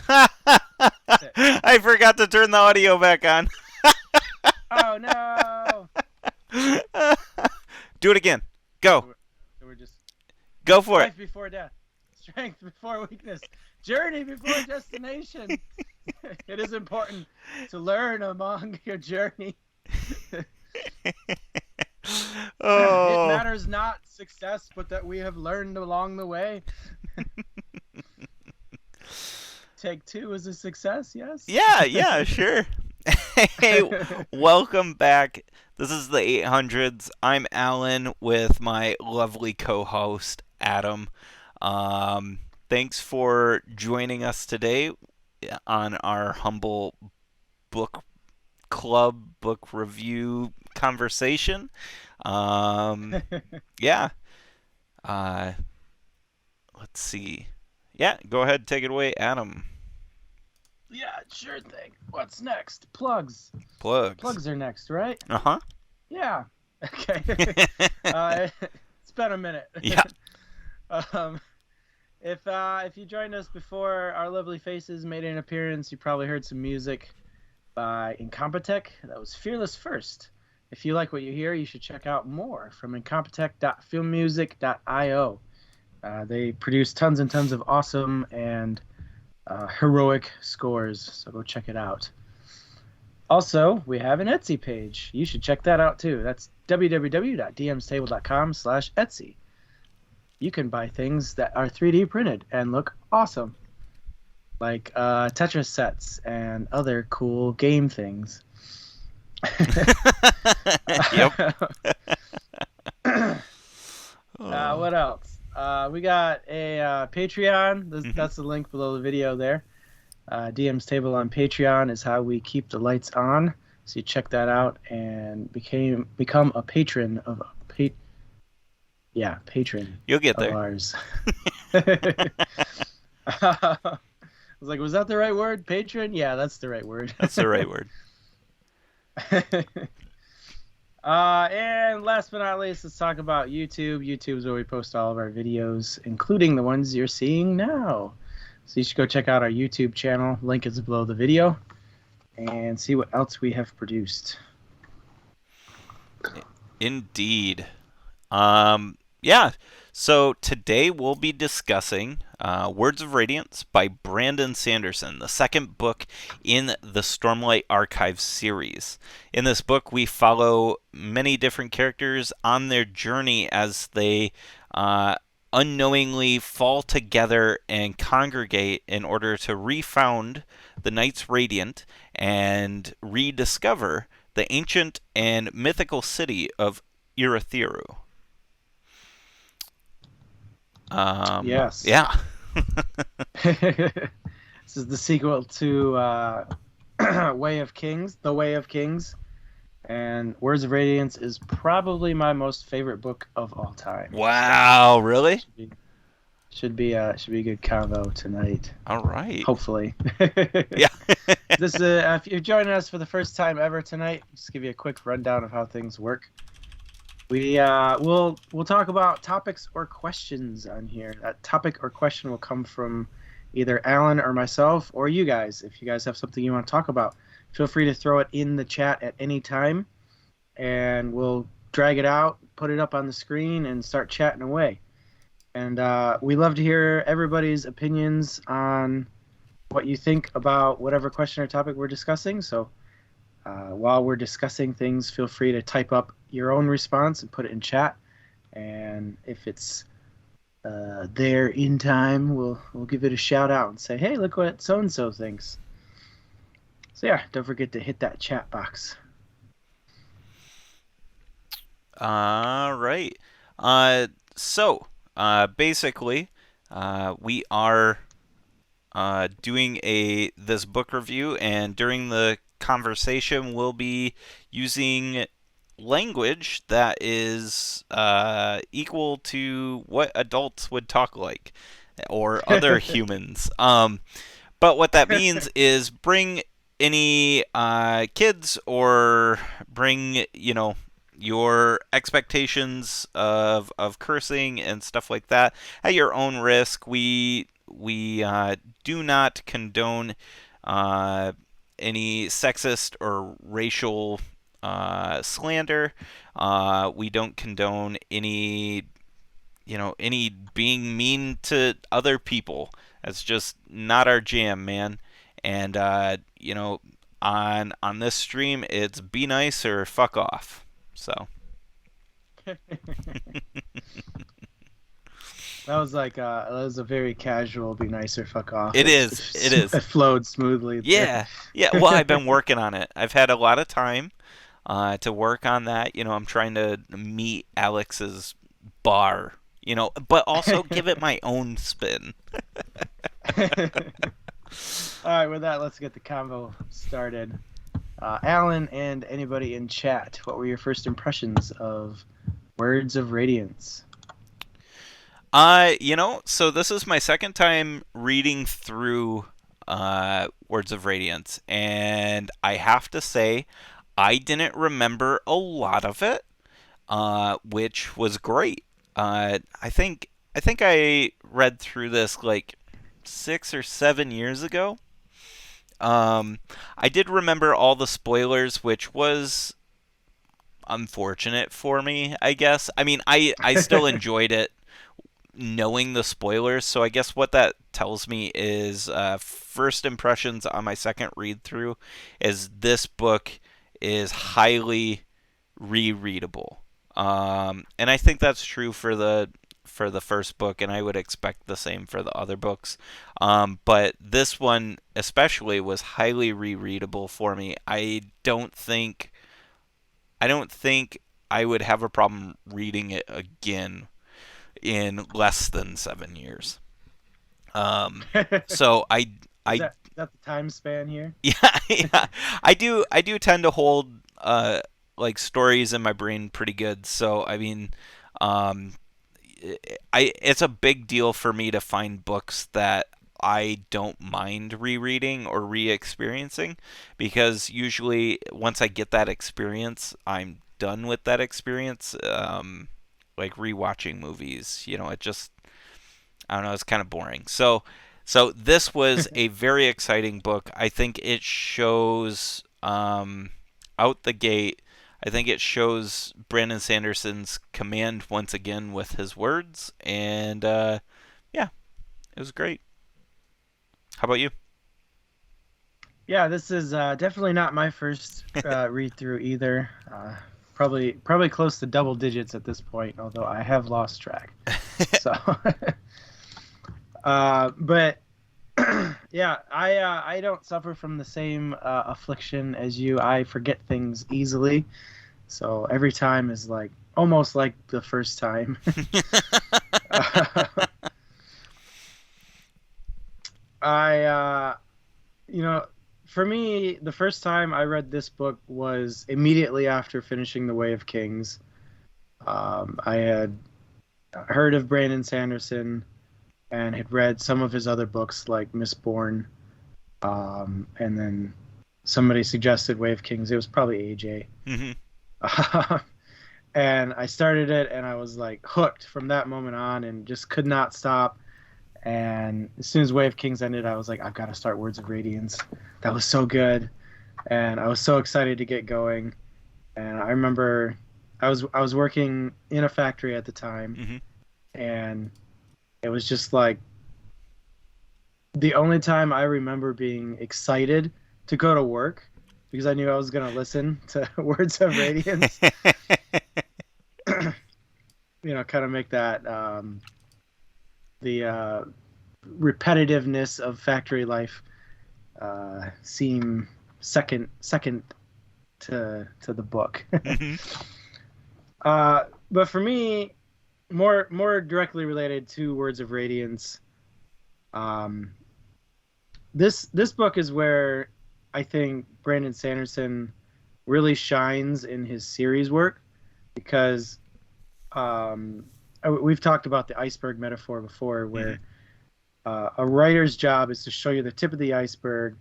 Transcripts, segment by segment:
I forgot to turn the audio back on. Oh no! Do it again. Go. We're just Go for it. life before death, strength before weakness, journey before destination. It is important to learn along your journey. It Oh. matters not success, but that we have learned along the way. Take two is a success, yes? Yeah, sure. Hey, welcome back. This is the 800's. I'm Alan with my lovely co-host, Adam. Thanks for joining us today on our humble book club, book review conversation. Um, yeah. Uh, let's see. Yeah, go ahead, take it away, Adam. Yeah, sure thing. What's next? Plugs. Plugs. Plugs are next, right? Uh-huh. Yeah. Okay. It's been a minute. Yeah. um, if you joined us before our lovely faces made an appearance, you probably heard some music by Incompetech. That was Fearless First. If you like what you hear, you should check out more from incompetech.filmmusic.io. They produce tons and tons of awesome and heroic scores, so go check it out. Also, we have an Etsy page. You should check that out too. That's www.dmstable.com/Etsy. You can buy things that are 3D printed and look awesome, like Tetris sets and other cool game things. Yep. What else? We got a Patreon. That's the link below the video there. DM's Table on Patreon is how we keep the lights on. So you check that out and become a patron of patron. You'll get there. Of ours. I was like, was that the right word? Patron? Yeah, that's the right word. That's the right word. And last but not least, let's talk about YouTube. YouTube is where we post all of our videos, including the ones you're seeing now. So you should go check out our YouTube channel. Link is below the video. And see what else we have produced. Indeed. Yeah. So today we'll be discussing Words of Radiance by Brandon Sanderson, the second book in the Stormlight Archives series. In this book, we follow many different characters on their journey as they unknowingly fall together and congregate in order to refound the Knights Radiant and rediscover the ancient and mythical city of Irithiru. Yes. Yeah. This is the sequel to Way of Kings, The Way of Kings. And Words of Radiance is probably my most favorite book of all time. Wow, really? Should be a good convo tonight. All right. Hopefully. Yeah. This if you're joining us for the first time ever tonight, just give you a quick rundown of how things work. We'll talk about topics or questions on here. That topic or question will come from either Alan or myself or you guys. If you guys have something you want to talk about, feel free to throw it in the chat at any time, and we'll drag it out, put it up on the screen, and start chatting away. And we love to hear everybody's opinions on what you think about whatever question or topic we're discussing. So while we're discussing things, feel free to type up your own response and put it in chat. And if it's there in time, we'll give it a shout out and say, hey, look what so-and-so thinks. So yeah, don't forget to hit that chat box. All right. So basically, we are doing this book review, and during the conversation, we'll be using language that is equal to what adults would talk like, or other humans. But what that means is bring any kids, or bring, your expectations of cursing and stuff like that at your own risk. We we do not condone uh, any sexist or racial slander. We don't condone any being mean to other people. That's just not our jam, man. And on this stream, it's be nice or fuck off. So That was a very casual "be nicer, fuck off." it is. It is. It flowed smoothly there. Yeah. Yeah. Well, I've been working on it. I've had a lot of time to work on that. I'm trying to meet Alex's bar. But also give it my own spin. All right, with that, let's get the convo started. Alan and anybody in chat, what were your first impressions of Words of Radiance? So this is my second time reading through Words of Radiance, and I have to say, I didn't remember a lot of it, which was great. I think I read through this like 6 or 7 years ago. I did remember all the spoilers, which was unfortunate for me, I guess. I mean, I still enjoyed it knowing the spoilers, so I guess what that tells me is first impressions on my second read through is this book is highly rereadable. And I think that's true for the first book, and I would expect the same for the other books. But this one especially was highly rereadable for me. I don't think I would have a problem reading it again in less than 7 years. So I Is I that the time span here? yeah, yeah, I do tend to hold like stories in my brain pretty good. So I mean, um, it's a big deal for me to find books that I don't mind rereading or re-experiencing, because usually once I get that experience, I'm done with that experience. Like rewatching movies, it just, I don't know, it's kind of boring. So this was a very exciting book. I think it shows out the gate. I think it shows Brandon Sanderson's command once again with his words, and yeah, it was great. How about you? Yeah, this is definitely not my first read through either. Probably close to double digits at this point, although I have lost track. So, but yeah, I don't suffer from the same affliction as you. I forget things easily, so every time is like almost like the first time. I for me, the first time I read this book was immediately after finishing The Way of Kings. I had heard of Brandon Sanderson and had read some of his other books like Mistborn, and then somebody suggested Way of Kings. It was probably AJ. Mm-hmm. And I started it, and I was like hooked from that moment on and just could not stop. And as soon as Way of Kings ended, I was like, I've got to start Words of Radiance. That was so good, and I was so excited to get going. And I remember I was working in a factory at the time, Mm-hmm. and it was just like the only time I remember being excited to go to work, because I knew I was going to listen to Words of Radiance. Kind of make that the repetitiveness of factory life seem second to the book. Mm-hmm. But for me, more directly related to Words of Radiance, this book is where I think Brandon Sanderson really shines in his series work, because we've talked about the iceberg metaphor before, where a writer's job is to show you the tip of the iceberg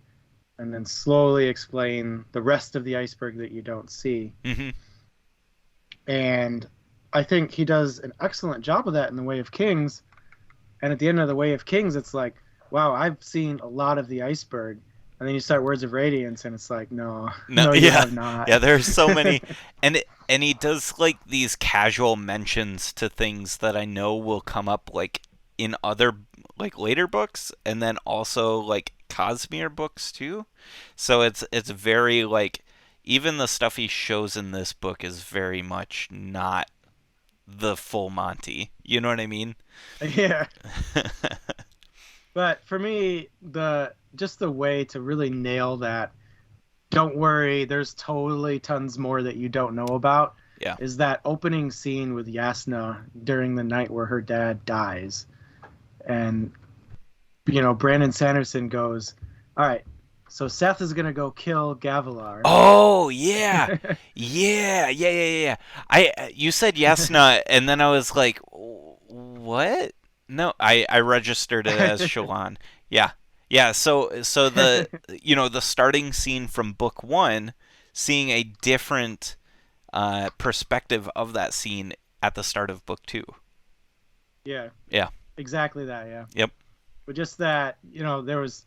and then slowly explain the rest of the iceberg that you don't see. Mm-hmm. And I think he does an excellent job of that in The Way of Kings. And at the end of The Way of Kings, it's like, wow, I've seen a lot of the iceberg. And then you start Words of Radiance, and it's like, no, No, no, you yeah, have not. yeah. There's so many, and he does like these casual mentions to things that I know will come up like in other like later books, and then also like Cosmere books too. So it's very like even the stuff he shows in this book is very much not the full Monty. You know what I mean? Yeah. But for me, the just the way to really nail that, don't worry, there's totally tons more that you don't know about, Yeah. is that opening scene with Yasna during the night where her dad dies. And, Brandon Sanderson goes, all right, so Seth is going to go kill Gavilar. Oh yeah, yeah. You said yes, not, and then I was like, what? No, I registered it as Shalon. Yeah, yeah. So the the starting scene from book one, seeing a different perspective of that scene at the start of book two. Yeah, Yeah. exactly that, yeah. Yep. But just that, there was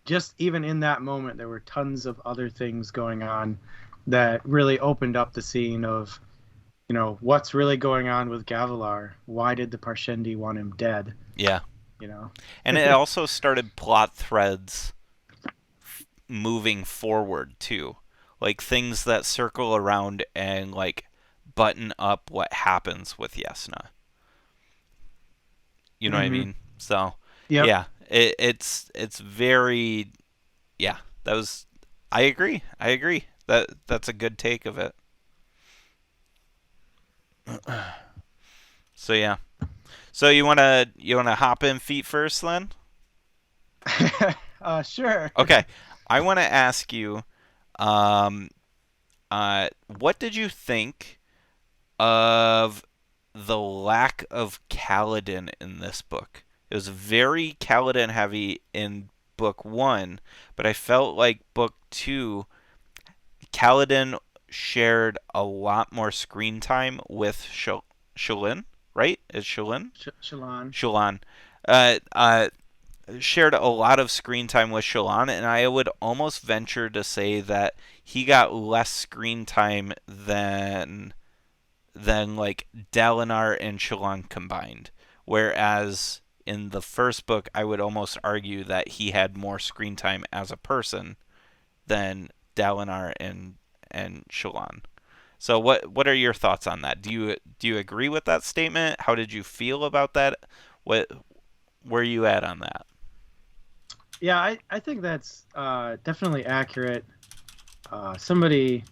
just even in that moment, there were tons of other things going on that really opened up the scene of, what's really going on with Gavilar? Why did the Parshendi want him dead? Yeah. You know? And it also started plot threads moving forward too, like things that circle around and like button up what happens with Yesna. You know what I Mm-hmm. mean? So Yep. yeah, it's very yeah. That was I agree. I agree. That's a good take of it. So yeah. So you wanna hop in feet first then? Sure. Okay. I want to ask you, um, what did you think of the lack of Kaladin in this book? It was very Kaladin heavy in book one, but I felt like book two, Kaladin shared a lot more screen time with Shalin, right? Is Shalin? Shalon. Shalon. Uh, uh, Shared a lot of screen time with Shalon, and I would almost venture to say that he got less screen time than like Dalinar and Shalon combined. Whereas in the first book, I would almost argue that he had more screen time as a person than Dalinar and Shalon. So what are your thoughts on that? Do you agree with that statement? How did you feel about that? What where are you at on that? Yeah, I think that's definitely accurate. Somebody,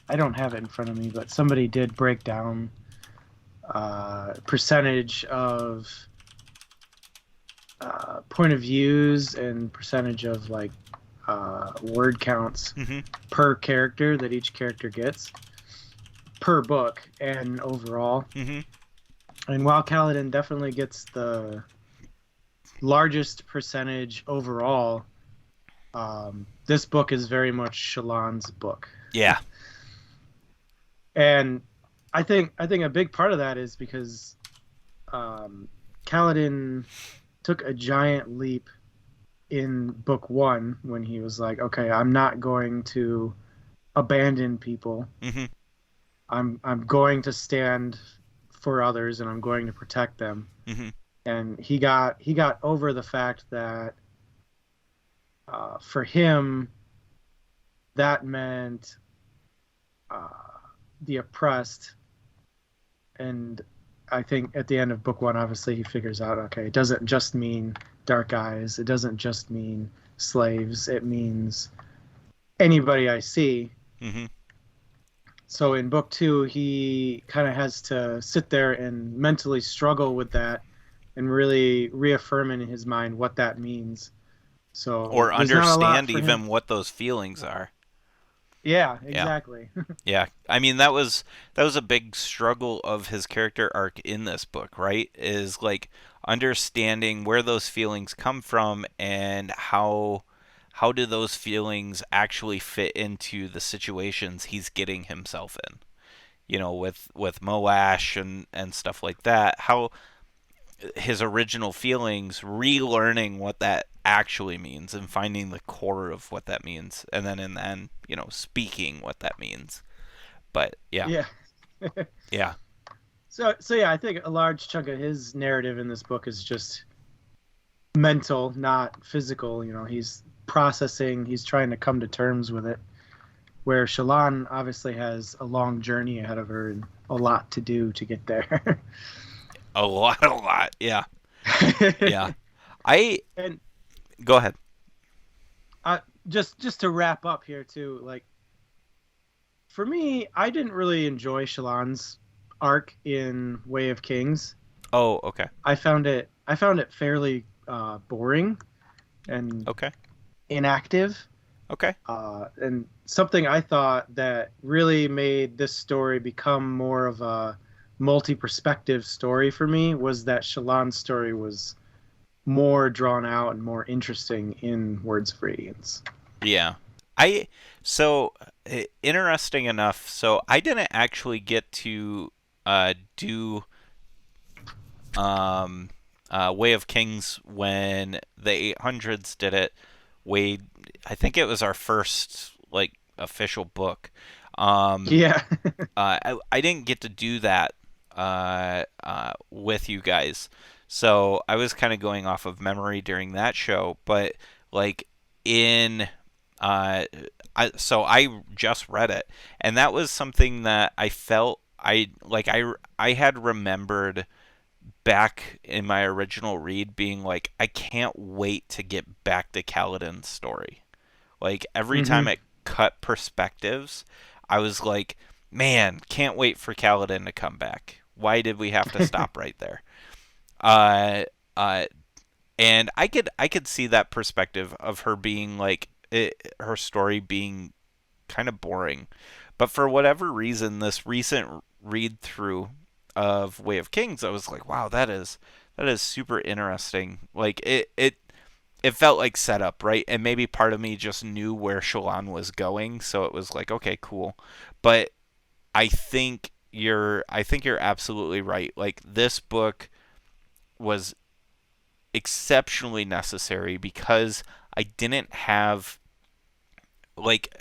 I don't have it in front of me, but somebody did break down percentage of point of views and percentage of like word counts Mm-hmm. per character that each character gets per book and overall. Mm-hmm. And while Kaladin definitely gets the largest percentage overall, this book is very much Shalon's book. Yeah. And I think a big part of that is because Kaladin took a giant leap in book one when he was like, okay, I'm not going to abandon people. Mm-hmm. I'm going to stand for others and I'm going to protect them. Mm-hmm. And he got over the fact that for him that meant uh, the oppressed. And I think at the end of book one, obviously he figures out, okay, it doesn't just mean dark eyes. It doesn't just mean slaves. It means anybody I see. Mm-hmm. So in book two, he kind of has to sit there and mentally struggle with that and really reaffirm in his mind what that means. So Or there's not a lot understand for him. even what those feelings are. Yeah, Yeah. exactly. Yeah. I mean that was a big struggle of his character arc in this book, right? Is like understanding where those feelings come from and how do those feelings actually fit into the situations he's getting himself in. With Moash and stuff like that. his original feelings, relearning what that actually means and finding the core of what that means, and then in the end, speaking what that means. But yeah, Yeah. yeah, So yeah, I think a large chunk of his narrative in this book is just mental, not physical. He's processing, he's trying to come to terms with it. Where Shallan obviously has a long journey ahead of her and a lot to do to get there. a lot, a lot. Yeah, yeah. I And Go ahead. just to wrap up here too, like for me, I didn't really enjoy Shallan's arc in Way of Kings. Oh, okay, I found it fairly boring and okay, inactive. okay. And something I thought that really made this story become more of a multi-perspective story for me was that Shallan's story was more drawn out and more interesting in Words of Radiance. Yeah. I so Interesting enough. So I didn't actually get to do um, Way of Kings when the 800's did it. Way, I think it was our first like official book. Um, Yeah. I didn't get to do that with you guys, so I was kind of going off of memory during that show. But like in uh, I just read it, and that was something that I felt I had remembered back in my original read being like, I can't wait to get back to Kaladin's story. Like every time hmm it cut perspectives, I was like, man, can't wait for Kaladin to come back. Why did we have to stop right there? Uh, uh, and I could see that perspective of her being like her story being kind of boring. But for whatever reason, this recent read through of Way of Kings, I was like, wow, that is super interesting. Like it felt like setup, right? And maybe part of me just knew where Shallan was going, so it was like, okay, cool. But I think you're absolutely right. Like this book was exceptionally necessary because I didn't have like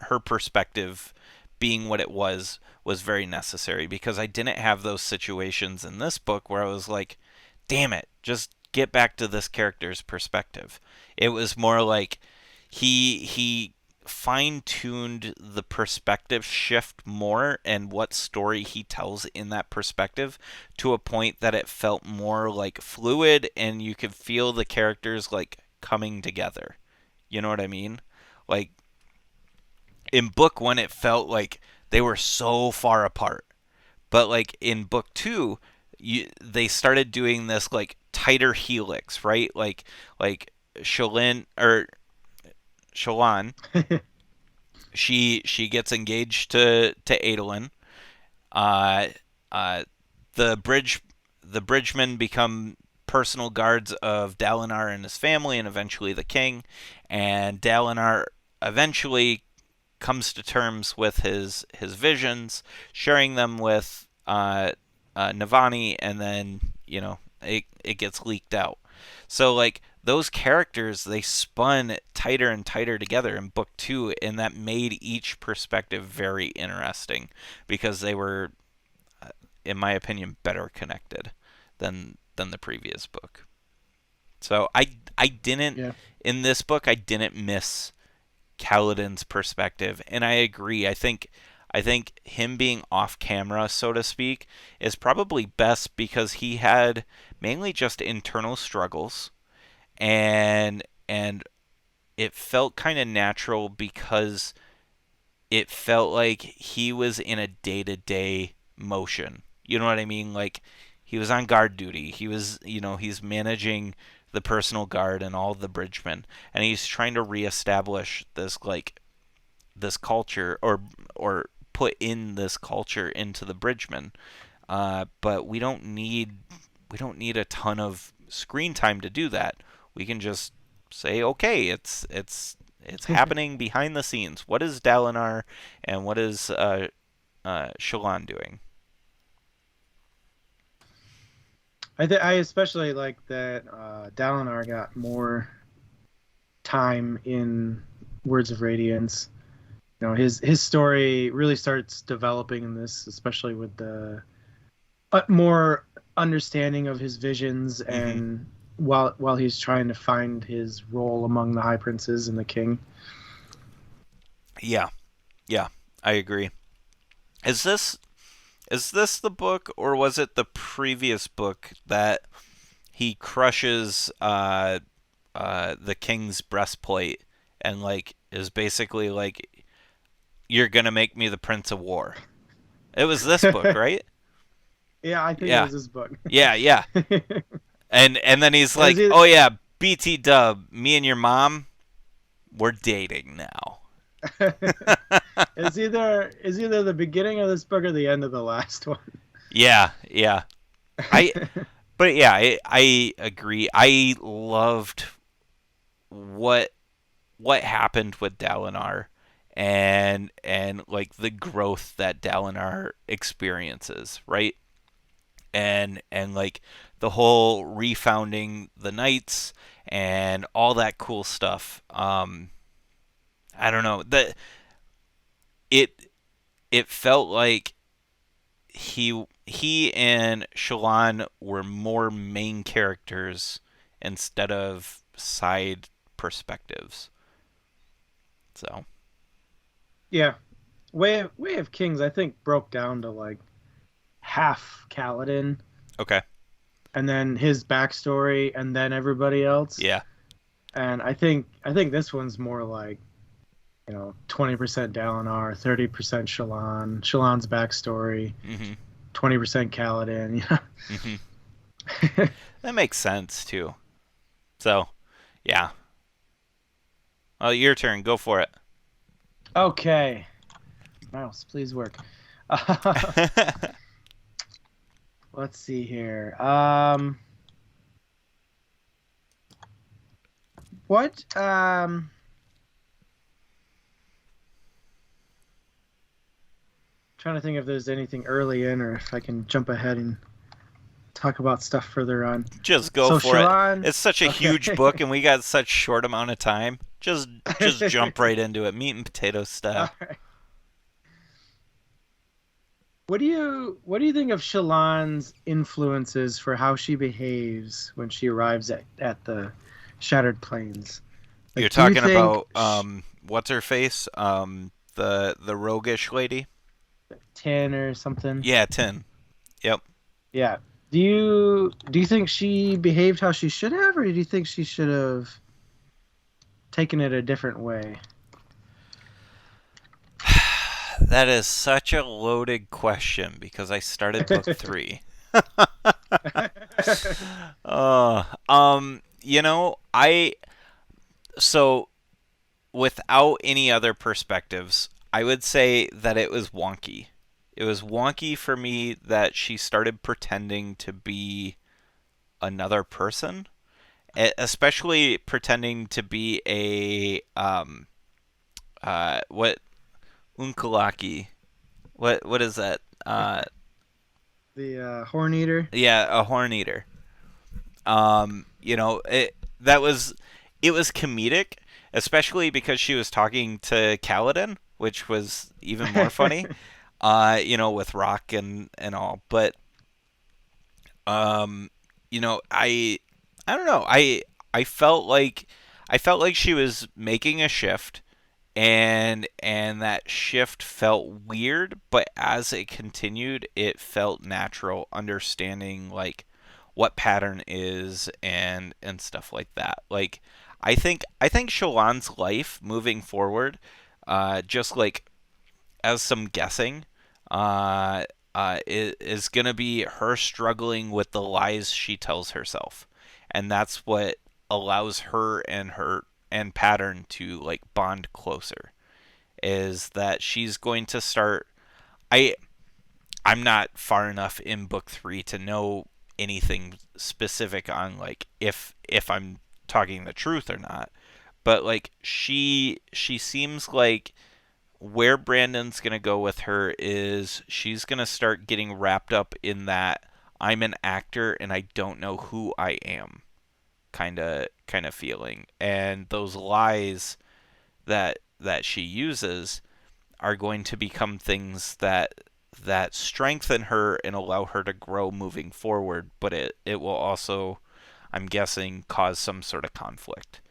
her perspective being what it was very necessary because I didn't have those situations in this book where I was like, damn it, just get back to this character's perspective. It was more like he fine-tuned the perspective shift more and what story he tells in that perspective to a point that it felt more like fluid and you could feel the characters like coming together. You know what I mean? Like in book 1 it felt like they were so far apart. But like in book 2, they started doing this like tighter helix, right? Like Shallan, she gets engaged to Adolin. Uh, uh, the bridgemen become personal guards of Dalinar and his family, and eventually the king. And Dalinar eventually comes to terms with his visions, sharing them with Navani, and then it gets leaked out. So like those characters, they spun tighter and tighter together in book 2, and that made each perspective very interesting because they were, in my opinion, better connected than the previous book. So I didn't Yeah. in this book I didn't miss Kaladin's perspective, and I agree. I think him being off camera, so to speak, is probably best because he had mainly just internal struggles, and it felt kind of natural because it felt like he was in a day-to-day motion. You know what I mean? Like he was on guard duty. He's managing the personal guard and all the bridgemen, and he's trying to reestablish this culture or put in this culture into the bridgemen. But we don't need a ton of screen time to do that. We can just say, okay, it's happening behind the scenes. What is Dalinar and what is Shallan doing? I especially like that Dalinar got more time in Words of Radiance. You know, his story really starts developing in this, especially with the more understanding of his visions, Hmm. and while he's trying to find his role among the high princes and the king. Yeah, yeah, I agree. Is this is this the book, or was it the previous book that he crushes the king's breastplate and like is basically like, you're gonna make me the Prince of War? It was this book, right? Yeah, I think it Yeah, was this book. yeah, yeah. it And then he's was like, either oh yeah, BT Dub, me and your mom, we're dating now. it's either the beginning of this book or the end of the last one. Yeah, yeah. I But yeah, I agree. I loved what happened with Dalinar, and like the growth that Dalinar experiences, right? And like the whole refounding the knights and all that cool stuff. I don't know. It it felt like he and Shallan were more main characters instead of side perspectives. So, Yeah, Way of Kings I think broke down to like half Kaladin, okay. and then his backstory, and then everybody else. Yeah. And I think this one's more like 20% Dalinar, 30% Shallan, Shallan's backstory, Mhm. 20% Kaladin. Mhm. Yeah. That makes sense too. So, yeah. Well, your turn. Go for it. Okay, mouse, please work. Let's see here. What? Trying to think if there's anything early in, or if I can jump ahead and talk about stuff further on. Just go So for it. Shallan, It's such a huge okay. book and we got such short amount of time. Just jump right into it. Meat and potato All style. right. What do you think of Shallan's influences for how she behaves when she arrives at the Shattered Plains? You're Like, do you talking think about what's her face? The roguish lady? 10 or something? Yeah, 10. Yep. Yeah. Do you think she behaved how she should have, or do you think she should have taken it a different way? That is such a loaded question because I started book 3. I so without any other perspectives, I would say that it was wonky. It was wonky for me that she started pretending to be another person, especially pretending to be a what unkalaki. What is that? The Horn Eater. Yeah, a horn eater. It was comedic, especially because she was talking to Kaladin, which was even more funny. With Rock and all. But um, I don't know. I felt like she was making a shift, and that shift felt weird, but as it continued it felt natural, understanding like what pattern is and stuff like that. Like I think Shallan's life moving forward, just like as some guessing, is gonna be her struggling with the lies she tells herself, and that's what allows her and pattern to like bond closer. Is that she's going to start. I I'm not far enough in book 3 to know anything specific on like if I'm talking the truth or not, but like she seems like where Brandon's going to go with her is she's going to start getting wrapped up in that I'm an actor and I don't know who I am kind of feeling. And those lies that she uses are going to become things that strengthen her and allow her to grow moving forward, but it will also, I'm guessing, cause some sort of conflict.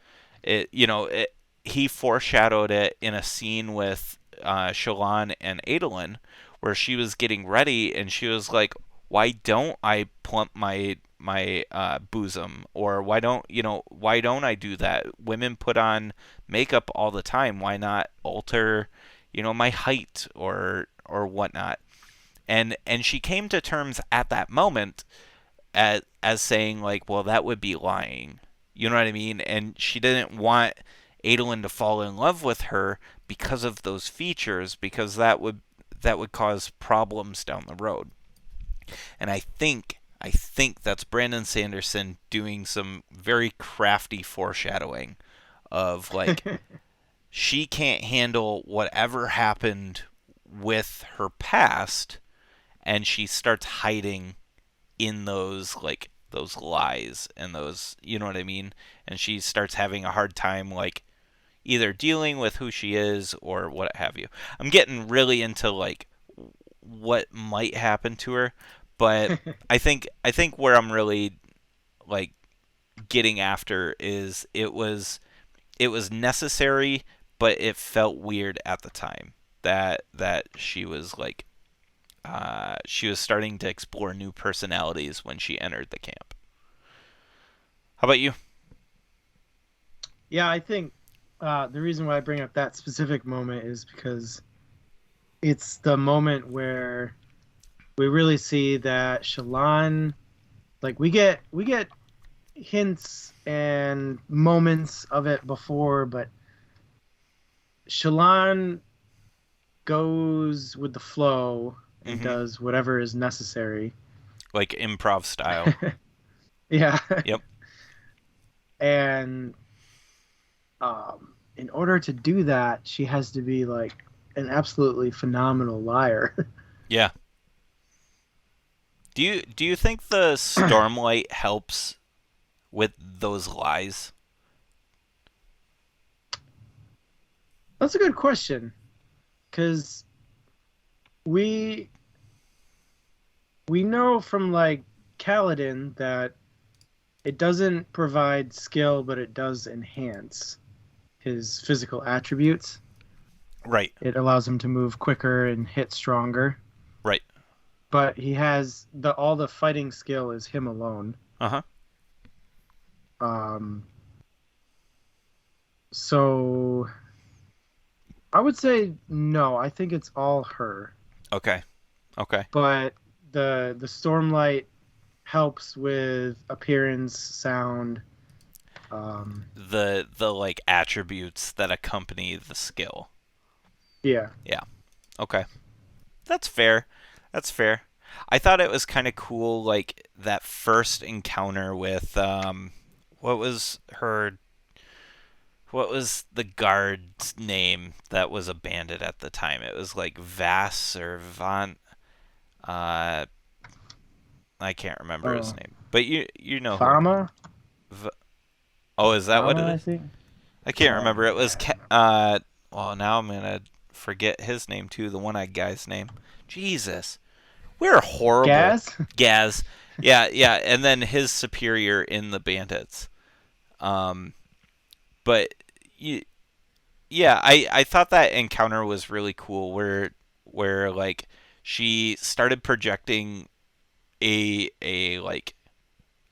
He foreshadowed it in a scene with Shallan and Adolin, where she was getting ready and she was like, "Why don't I plump my bosom? Or why don't I do that? Women put on makeup all the time. Why not alter, my height or whatnot?" And she came to terms at that moment as saying like, well, that would be lying. You know what I mean? And she didn't want Adolin to fall in love with her because of those features, because that would cause problems down the road. And I think that's Brandon Sanderson doing some very crafty foreshadowing of like, she can't handle whatever happened with her past, and she starts hiding in those lies and those, you know what I mean? And she starts having a hard time like either dealing with who she is or what have you. I'm getting really into like what might happen to her, but I think where I'm really like getting after is it was necessary, but it felt weird at the time that she was starting to explore new personalities when she entered the camp. How about you? Yeah, I think the reason why I bring up that specific moment is because it's the moment where we really see that Shallan, like we get hints and moments of it before, but Shallan goes with the flow and Mm-hmm. does whatever is necessary. Like improv style. Yeah. Yep. And in order to do that, she has to be like an absolutely phenomenal liar. Yeah. Do you think the stormlight helps with those lies? That's a good question because we we know from like Kaladin that it doesn't provide skill, but it does enhance his physical attributes. Right. It allows him to move quicker and hit stronger. Right. But he has the all the fighting skill is him alone. Uh-huh. Um, so I would say no. I think it's all her. Okay. Okay. But the Stormlight helps with appearance, sound. Um, The like attributes that accompany the skill. yeah. Yeah. Okay. That's fair. That's fair. I thought it was kind of cool like that first encounter with what was her what was the guard's name that was a bandit at the time? It was like Vass or Von. Uh, I can't remember his Oh, name, but you know who. Fama. V- oh, is that what it Fama, I is? think. I can't Oh remember. It was. man. Well, now I'm gonna forget his name too. The one-eyed guy's name. Jesus, we're horrible. Gaz. Gaz. Yeah, yeah, and then his superior in the bandits. Um, but you, yeah, I thought that encounter was really cool where like she started projecting a like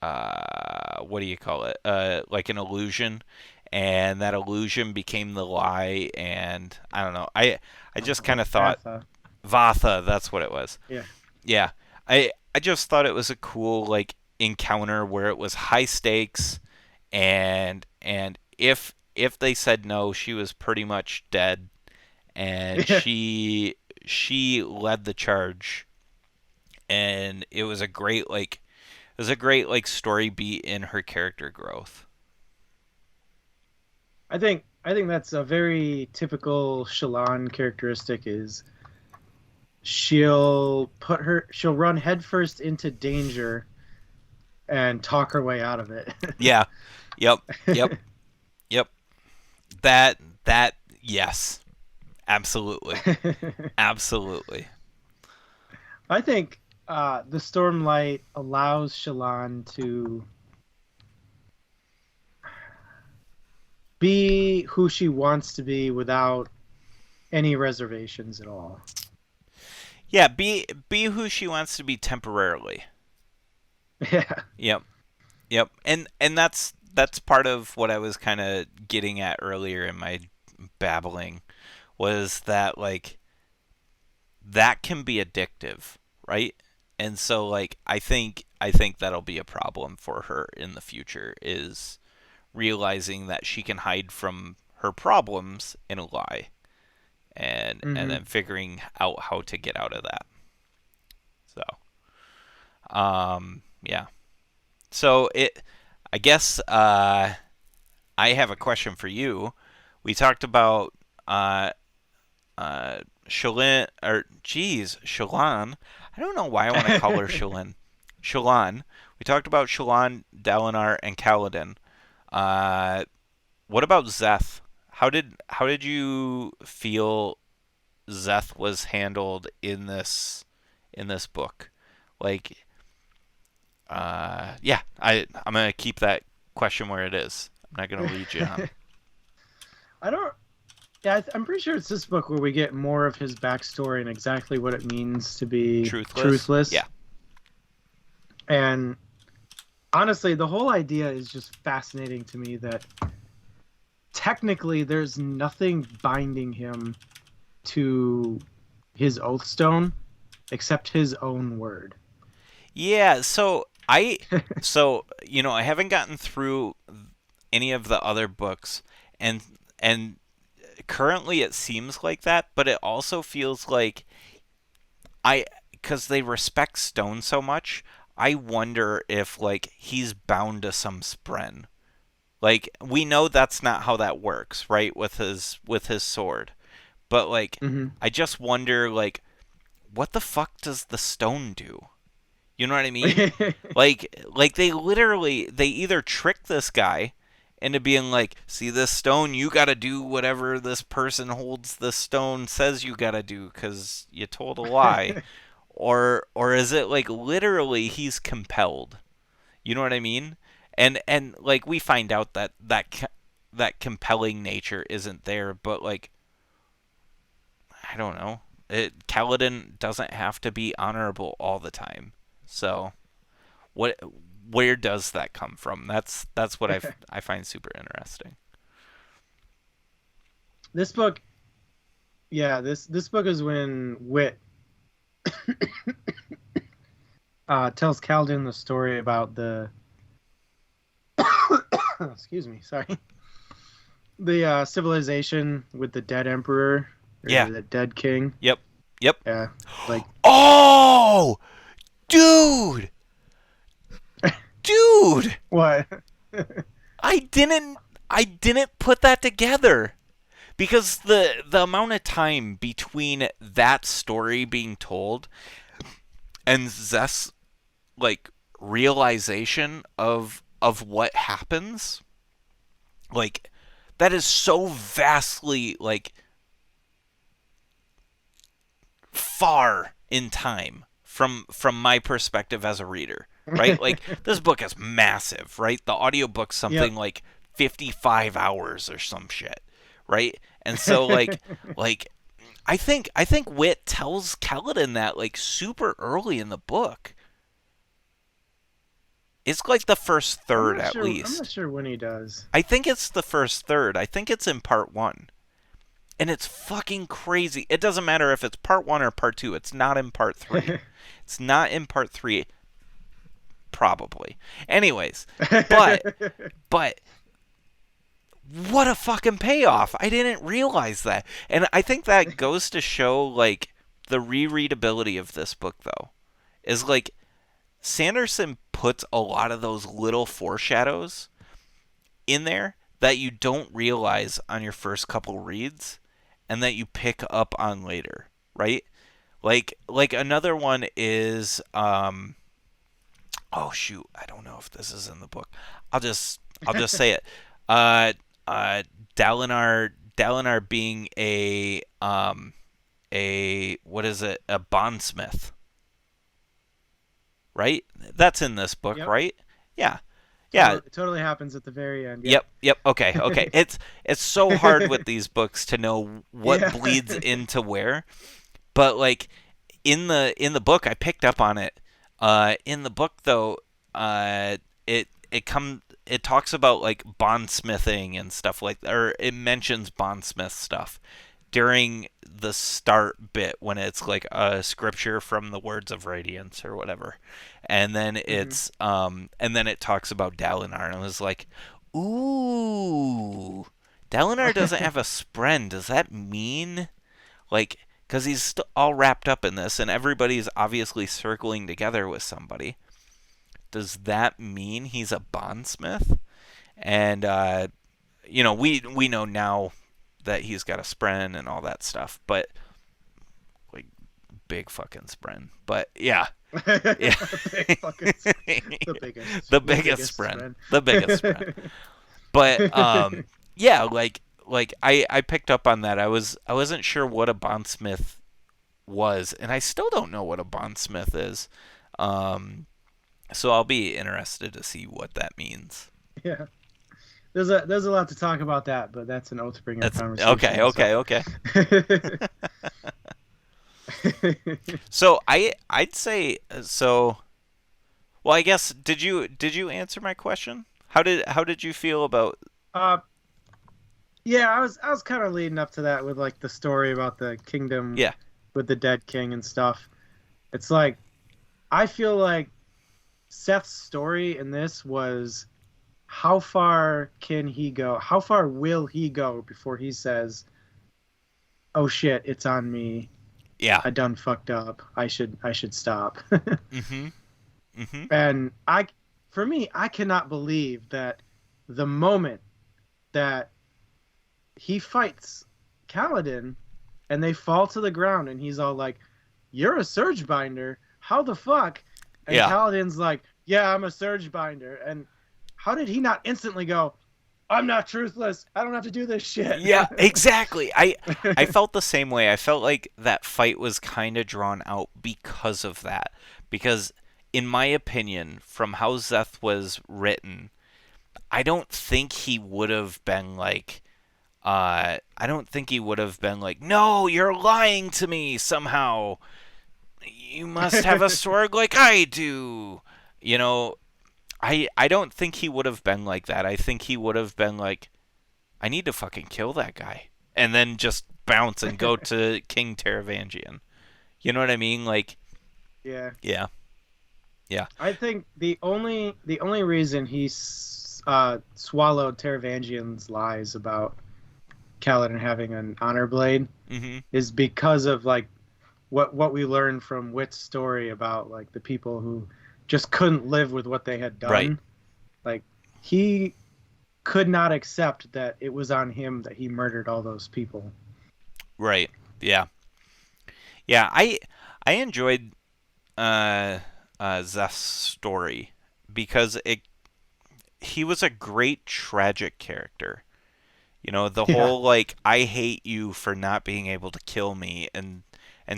what do you call it? Like an illusion, and that illusion became the lie, and I don't know. I just kind of thought Vatha. Vatha, that's what it was. Yeah. Yeah. I just thought it was a cool like encounter where it was high stakes, and if they said no, she was pretty much dead, and Yeah. she led the charge, and it was a great like story beat in her character growth. I think that's a very typical Shallan characteristic is she'll run headfirst into danger and talk her way out of it. Yeah. Yep. Yep. Yep. That that yes. Absolutely. Absolutely. I think the Stormlight allows Shallan to be who she wants to be without any reservations at all. Yeah, be who she wants to be temporarily. Yeah. Yep. Yep. And that's part of what I was kind of getting at earlier in my babbling was that like that can be addictive, right? And so like I think that'll be a problem for her in the future is realizing that she can hide from her problems in a lie and Mm-hmm. then figuring out how to get out of that. So, yeah. So it I guess I have a question for you. We talked about Shalin or geez, Shallan. I don't know why I want to call her Shalin. Shallan. We talked about Shallan, Dalinar, and Kaladin. Uh, what about Zeth? How did you feel Zeth was handled in this book? Like, yeah, I'm gonna keep that question where it is. I'm not gonna lead you on. I don't. Yeah, I'm pretty sure it's this book where we get more of his backstory and exactly what it means to be Truthless? truthless. Yeah. And honestly, the whole idea is just fascinating to me that technically there's nothing binding him to his oath stone except his own word. Yeah, I haven't gotten through any of the other books and and currently it seems like that, but it also feels like I cuz they respect Stone so much, I wonder if like he's bound to some spren. Like we know that's not how that works, right? With his sword. But like Hmm. I just wonder like what the fuck does the stone do? You know what I mean? Like they either trick this guy into being like, see this stone, you gotta do whatever this person holds this stone says you gotta do because you told a lie, or is it like literally he's compelled? You know what I mean? And like we find out that compelling nature isn't there, but like I don't know. Kaladin doesn't have to be honorable all the time. So what where does that come from? That's what I find super interesting. This book, yeah, this book is when Wit tells Kaladin the story about the excuse me, sorry, the civilization with the dead emperor Yeah. or the dead king. Yep. Yep. Yeah, like Oh, dude, dude, what? I didn't I didn't put that together because the amount of time between that story being told and Zeth's like realization of what happens, like that is so vastly like far in time from my perspective as a reader, right? Like this book is massive, right? The audiobook's Yep. something like 55 hours or some shit, right? And so like I think Wit tells Kaladin that like super early in the book. It's like the first third at I'm not least. sure when he does. I think it's the first third. I think it's in part 1. And it's fucking crazy. It doesn't matter if it's part 1 or part 2. It's not in part 3. It's not in part 3 probably. Anyways, but but what a fucking payoff. I didn't realize that. And I think that goes to show like the rereadability of this book though. Is like Sanderson puts a lot of those little foreshadows in there that you don't realize on your first couple reads and that you pick up on later, right? Like another one is oh shoot, I don't know if this is in the book. I'll just say it. Uh Dalinar being a what is it? A bondsmith, right? That's in this book, Yep. right? Yeah. Yeah. Totally happens at the very end. Yep. Yep. Okay. Okay. It's so hard with these books to know what Yeah. bleeds into where, but like in the book I picked up on it. In the book though, it talks about like bondsmithing and stuff like that, or it mentions bondsmith stuff during the start bit when it's like a scripture from the Words of Radiance or whatever, and then Hmm. it talks about Dalinar, and I was like, ooh, Dalinar doesn't have a spren. Does that mean like because he's all wrapped up in this, and everybody's obviously circling together with somebody? Does that mean he's a bondsmith? And we know now that he's got a spren and all that stuff, but like big fucking spren. But yeah, yeah, Big fucking the biggest, the the biggest biggest spren, friend. the biggest spren. But yeah, like I picked up on that. I wasn't sure what a bondsmith was, and I still don't know what a bondsmith is. Um, so I'll be interested to see what that means. Yeah. There's a lot to talk about that, but that's an Oathbringer That's okay, conversation. So okay, okay. So I'd say so. Well, I guess did you answer my question? How did you feel about? uh yeah, I was kind of leading up to that with like the story about the kingdom Yeah, with the dead king and stuff. It's like I feel like Seth's story in this was how far can he go? How far will he go before he says, "Oh shit, it's on me. yeah. I done fucked up. I should stop." Mhm. Mhm. And for me, I cannot believe that the moment that he fights Kaladin and they fall to the ground and he's all like, "You're a surge binder. How the fuck?" And Yeah. Kaladin's like, "Yeah, I'm a surge binder." And how did he not instantly go, "I'm not truthless. I don't have to do this shit." Yeah, exactly. I felt the same way. I felt like that fight was kind of drawn out because of that. Because in my opinion, from how Zeth was written, I don't think he would have been like I don't think he would have been like, "No, you're lying to me somehow. You must have a sword like I do." You know, I don't think he would have been like that. I think he would have been like, I need to fucking kill that guy, and then just bounce and go to King Taravangian. You know what I mean? Like, Yeah. yeah, yeah, I think the only reason he swallowed Taravangian's lies about Kaladin having an honor blade mhm, is because of like what we learned from Wit's story about like the people who just couldn't live with what they had right, done. Like he could not accept that it was on him that he murdered all those people. right, yeah, yeah. I enjoyed Zeth's story because it he was a great tragic character. You know, the Yeah. whole like I hate you for not being able to kill me, and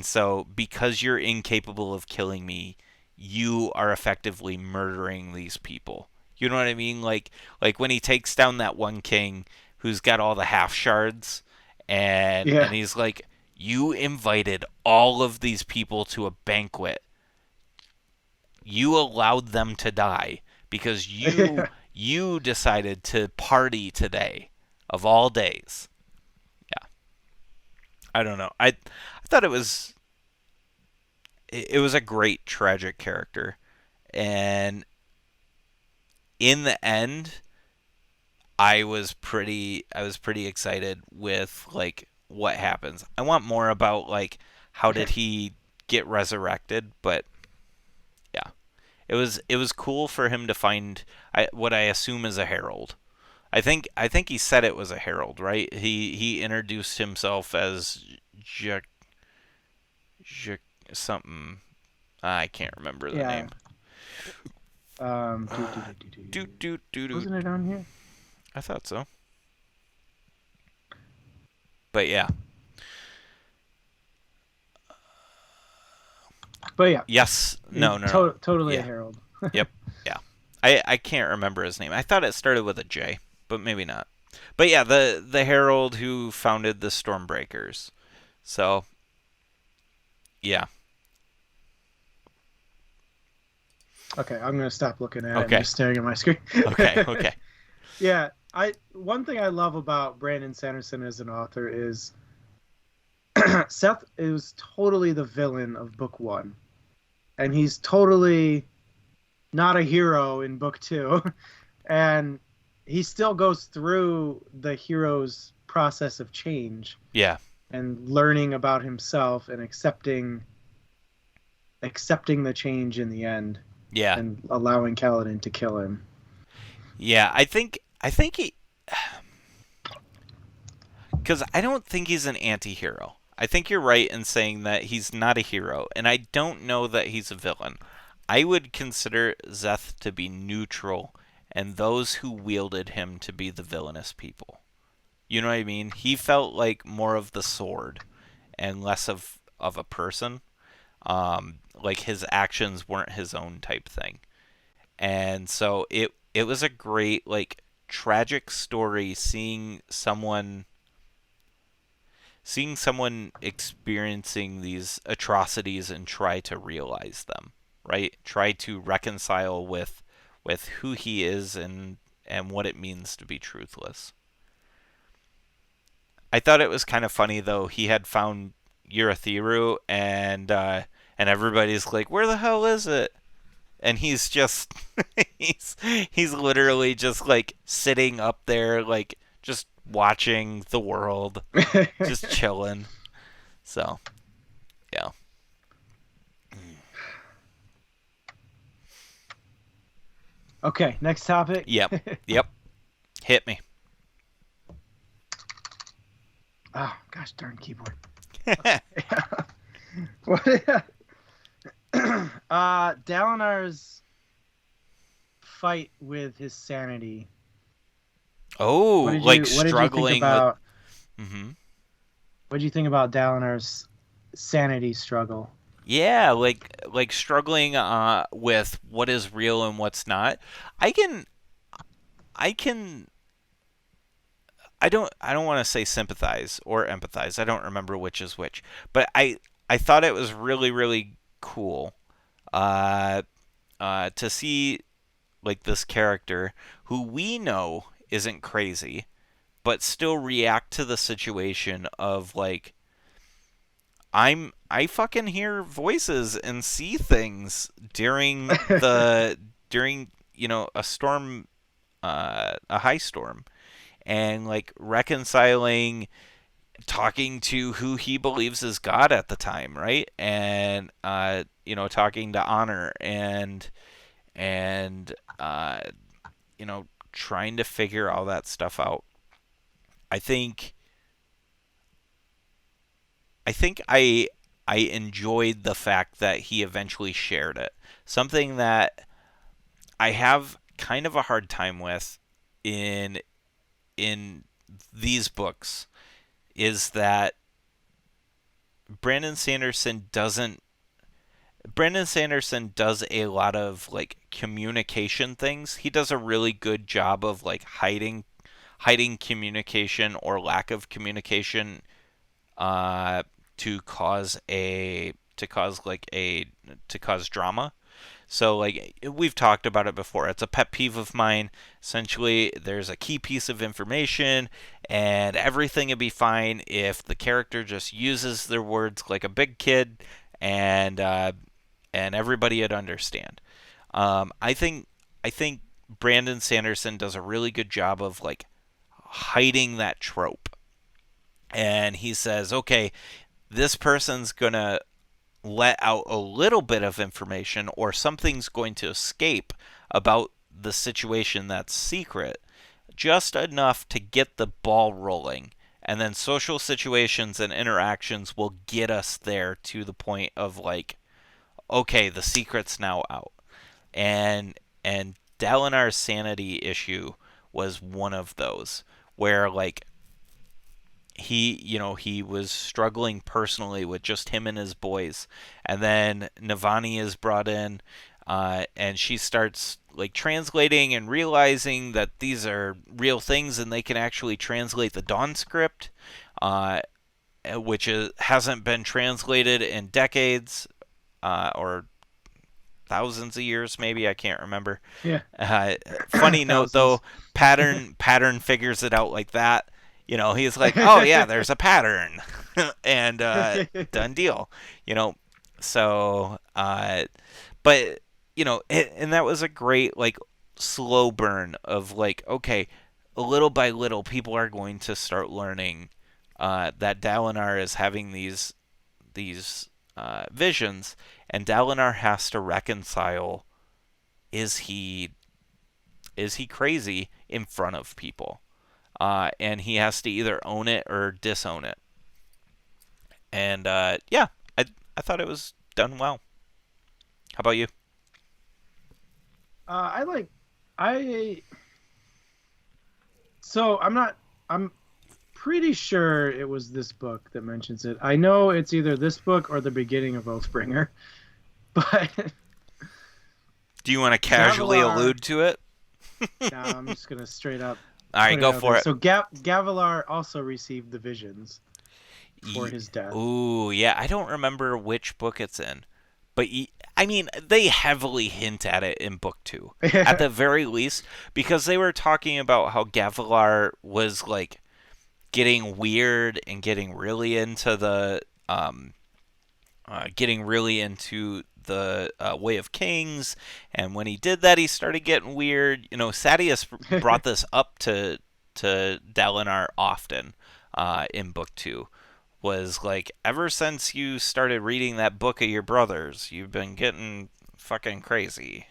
so because you're incapable of killing me, you are effectively murdering these people. You know what I mean? Like when he takes down that one king who's got all the half shards, and Yeah. he's like, "You invited all of these people to a banquet. You allowed them to die because you Yeah. you decided to party today of all days." Yeah, I don't know. I thought it was a great tragic character, and in the end, I was pretty excited with like what happens. I want more about like how did he get resurrected, but yeah, it was cool for him to find what I assume is a herald. I think he said it was a herald, right? He introduced himself as Jack. something. I can't remember the Yeah. name. Doot doot doot doot. Wasn't it on here? I thought so. But yeah. But yeah, Yes. No. No. No. totally a Yeah. herald. Yep. Yeah. I can't remember his name. I thought it started with a J, but maybe not. But yeah, the herald who founded the Stormbreakers. So yeah. Okay, I'm gonna stop looking at it and Okay. just staring at my screen. Okay. Okay. Yeah, one thing I love about Brandon Sanderson as an author is Seth is totally the villain of book one, and he's totally not a hero in book two, and he still goes through the hero's process of change Yeah. and learning about himself and accepting the change in the end Yeah. and allowing Kaladin to kill him. Yeah. I think he, because I don't think he's an anti-hero. I think you're right in saying that he's not a hero, and I don't know that he's a villain. I would consider Zeth to be neutral, and those who wielded him to be the villainous people. You know what I mean? He felt like more of the sword and less of a person. Like his actions weren't his own type thing, and so it was a great like tragic story seeing someone experiencing these atrocities and try to realize them, right? Try to reconcile with who he is and what it means to be truthless. I thought it was kind of funny though. He had found Urithiru and everybody's like, "Where the hell is it?" And he's just he's he's literally just like sitting up there like just watching the world, just chilling. So, yeah. Okay, next topic. Yep. Yep. Hit me. Oh, gosh darn keyboard. What? Dalinar's fight with his sanity. Oh, like What did you think struggling with. about? Hmm. What did you think about Dalinar's sanity struggle? Yeah, like struggling with what is real and what's not. I can I can I don't want to say sympathize or empathize. I don't remember which is which. But I thought it was really cool uh to see like this character who we know isn't crazy but still react to the situation of like I fucking hear voices and see things during a storm, a high storm, and like reconciling talking to who he believes is God at the time, right? And talking to Honor and trying to figure all that stuff out. I think I enjoyed the fact that he eventually shared it. Something that I have kind of a hard time with in in these books is that Brandon Sanderson doesn't Brandon Sanderson does a lot of like communication things. He does a really good job of like hiding communication or lack of communication uh, to cause a to cause like a to cause drama. So like we've talked about it before. It's a pet peeve of mine. Essentially, there's a key piece of information and everything would be fine if the character just uses their words like a big kid and and everybody would understand. I think Brandon Sanderson does a really good job of like hiding that trope. And he says, "Okay, this person's going to let out a little bit of information or something's going to escape about the situation that's secret, just enough to get the ball rolling and then social situations and interactions will get us there to the point of like, okay, the secret's now out. And Dalinar's sanity issue was one of those where like he was struggling personally with just him and his boys, and then Navani is brought in, and she starts like translating and realizing that these are real things and they can actually translate the Dawn script, uh, hasn't been translated in decades, or thousands of years, maybe, I can't remember. Yeah. Uh, Funny note though, Thousands. pattern figures it out like that. He's like, oh yeah, there's a pattern, and done deal. You know, so but and that was a great like slow burn of like, okay, little by little, people are going to start learning that Dalinar is having these visions, and Dalinar has to reconcile: is he crazy in front of people? And he has to either own it or disown it. And yeah, I thought it was done well. How about you? I like I so I'm not I'm pretty sure it was this book that mentions it. I know it's either this book or the beginning of Oathbringer, but Do you want to casually Gavilar. allude to it? Now I'm just gonna straight up All right, put it go out there. for it. So Gavilar also received the visions before his death. Ooh, yeah, I don't remember which book it's in, but I mean, they heavily hint at it in book two, at Yeah. the very least, because they were talking about how Gavilar was like getting weird and getting really into the Way of Kings, and when he did that, he started getting weird. Sadeas brought this up to Dalinar often in book two. Was like, ever since you started reading that book of your brothers, you've been getting fucking crazy,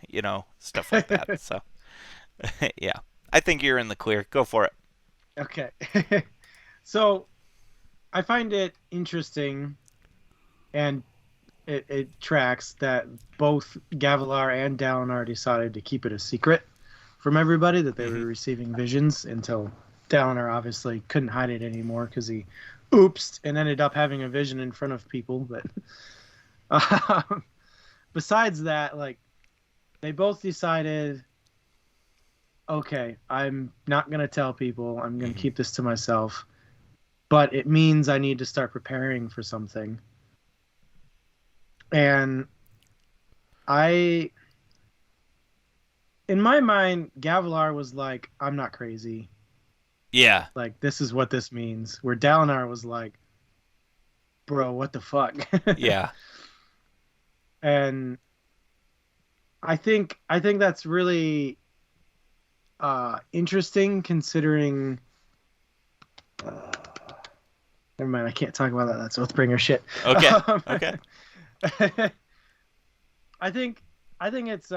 stuff like that. So, yeah, I think you're in the clear. Go for it. Okay. So I find it interesting, and it tracks that both Gavilar and Dalinar decided to keep it a secret from everybody that they were Hmm. receiving visions until Dalinar obviously couldn't hide it anymore because he oopsed and ended up having a vision in front of people. But um, besides that, like they both decided, okay, I'm not gonna tell people. I'm gonna Hmm. keep this to myself. But it means I need to start preparing for something. And I, in my mind, Gavilar was like, I'm not crazy. Yeah, Like, this is what this means. Where Dalinar was like, bro, what the fuck? yeah. And I think that's really interesting considering. Uh, Never mind, I can't talk about that. That's Oathbringer shit. Okay, okay. I think I think it's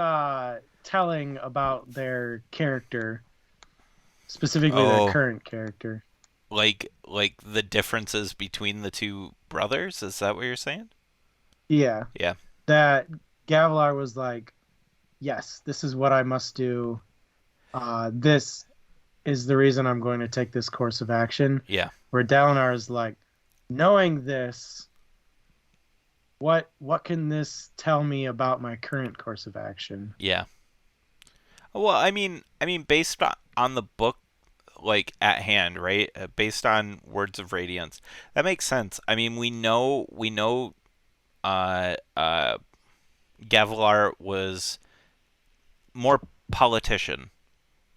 telling about their character, specifically their Oh, current character. like the differences between the two brothers? Is that what you're saying? Yeah, Yeah, that Gavilar was like, "Yes, this is what I must do. This is the reason I'm going to take this course of action." yeah, Where Dalinar is like, "Knowing this, what can this tell me about my current course of action?" yeah. Well, I mean, based on the book, like at hand, right? Based on Words of Radiance, that makes sense. I mean, we know, uh, uh, Gavilar was more politician,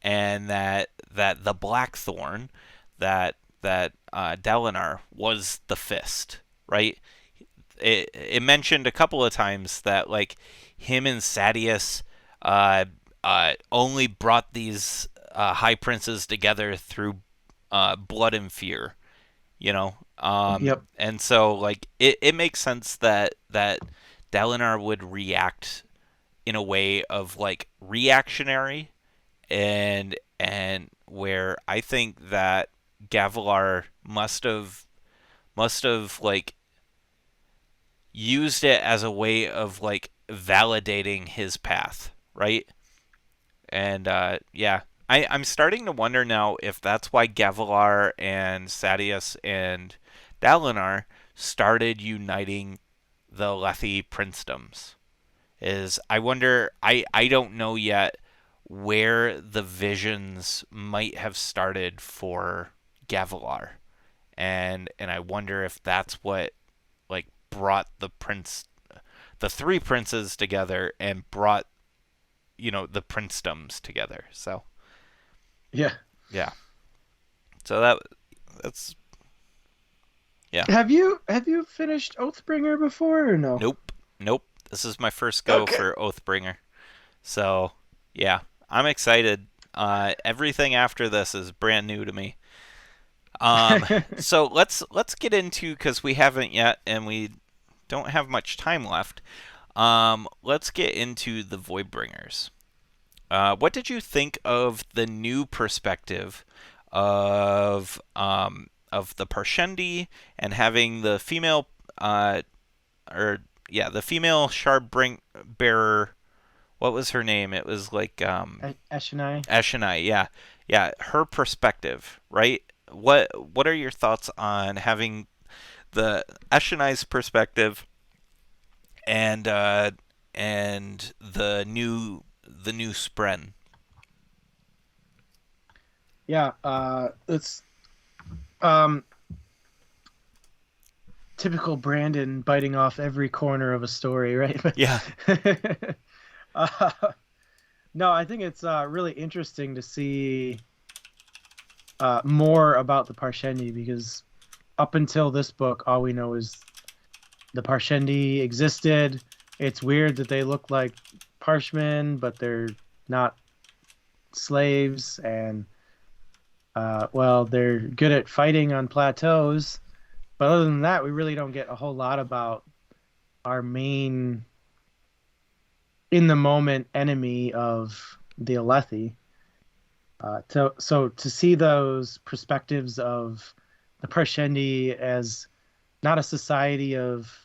and that the Blackthorn, that Dalinar was the fist, right? It mentioned a couple of times that like him and Sadeas only brought these high princes together through blood and fear, Yep. and so like it makes sense that Dalinar would react in a way of like reactionary, and where I think that Gavilar must have like used it as a way of like validating his path, right? And yeah, I'm starting to wonder now if that's why Gavilar and Sadeas and Dalinar started uniting the Lethe princedoms. Is I wonder, I don't know yet where the visions might have started for Gavilar, and I wonder if that's what like brought the three princes together and brought the princedoms together. So Yeah. yeah, so that's yeah. Have you finished Oathbringer before or no? Nope, nope. This is my first go Okay. for Oathbringer. So yeah, I'm excited. Everything after this is brand new to me. So let's get into, because we haven't yet, and we don't have much time left. Let's get into the Voidbringers. What did you think of the new perspective of the Parshendi and having the female or yeah, the female shard bearer? What was her name? It was like Eshonai. Eshonai. Yeah, yeah. Her perspective, right? What are your thoughts on having the Eshonai's perspective and the new Spren? Yeah, it's um typical Brandon biting off every corner of a story, right? Yeah. uh, no, I think it's really interesting to see more about the Parshendi, because up until this book, all we know is the Parshendi existed. It's weird that they look like Parshmen, but they're not slaves, and well, they're good at fighting on plateaus. But other than that, we really don't get a whole lot about our main, in the moment enemy of the Alethi. So to see those perspectives of the Parshendi as not a society of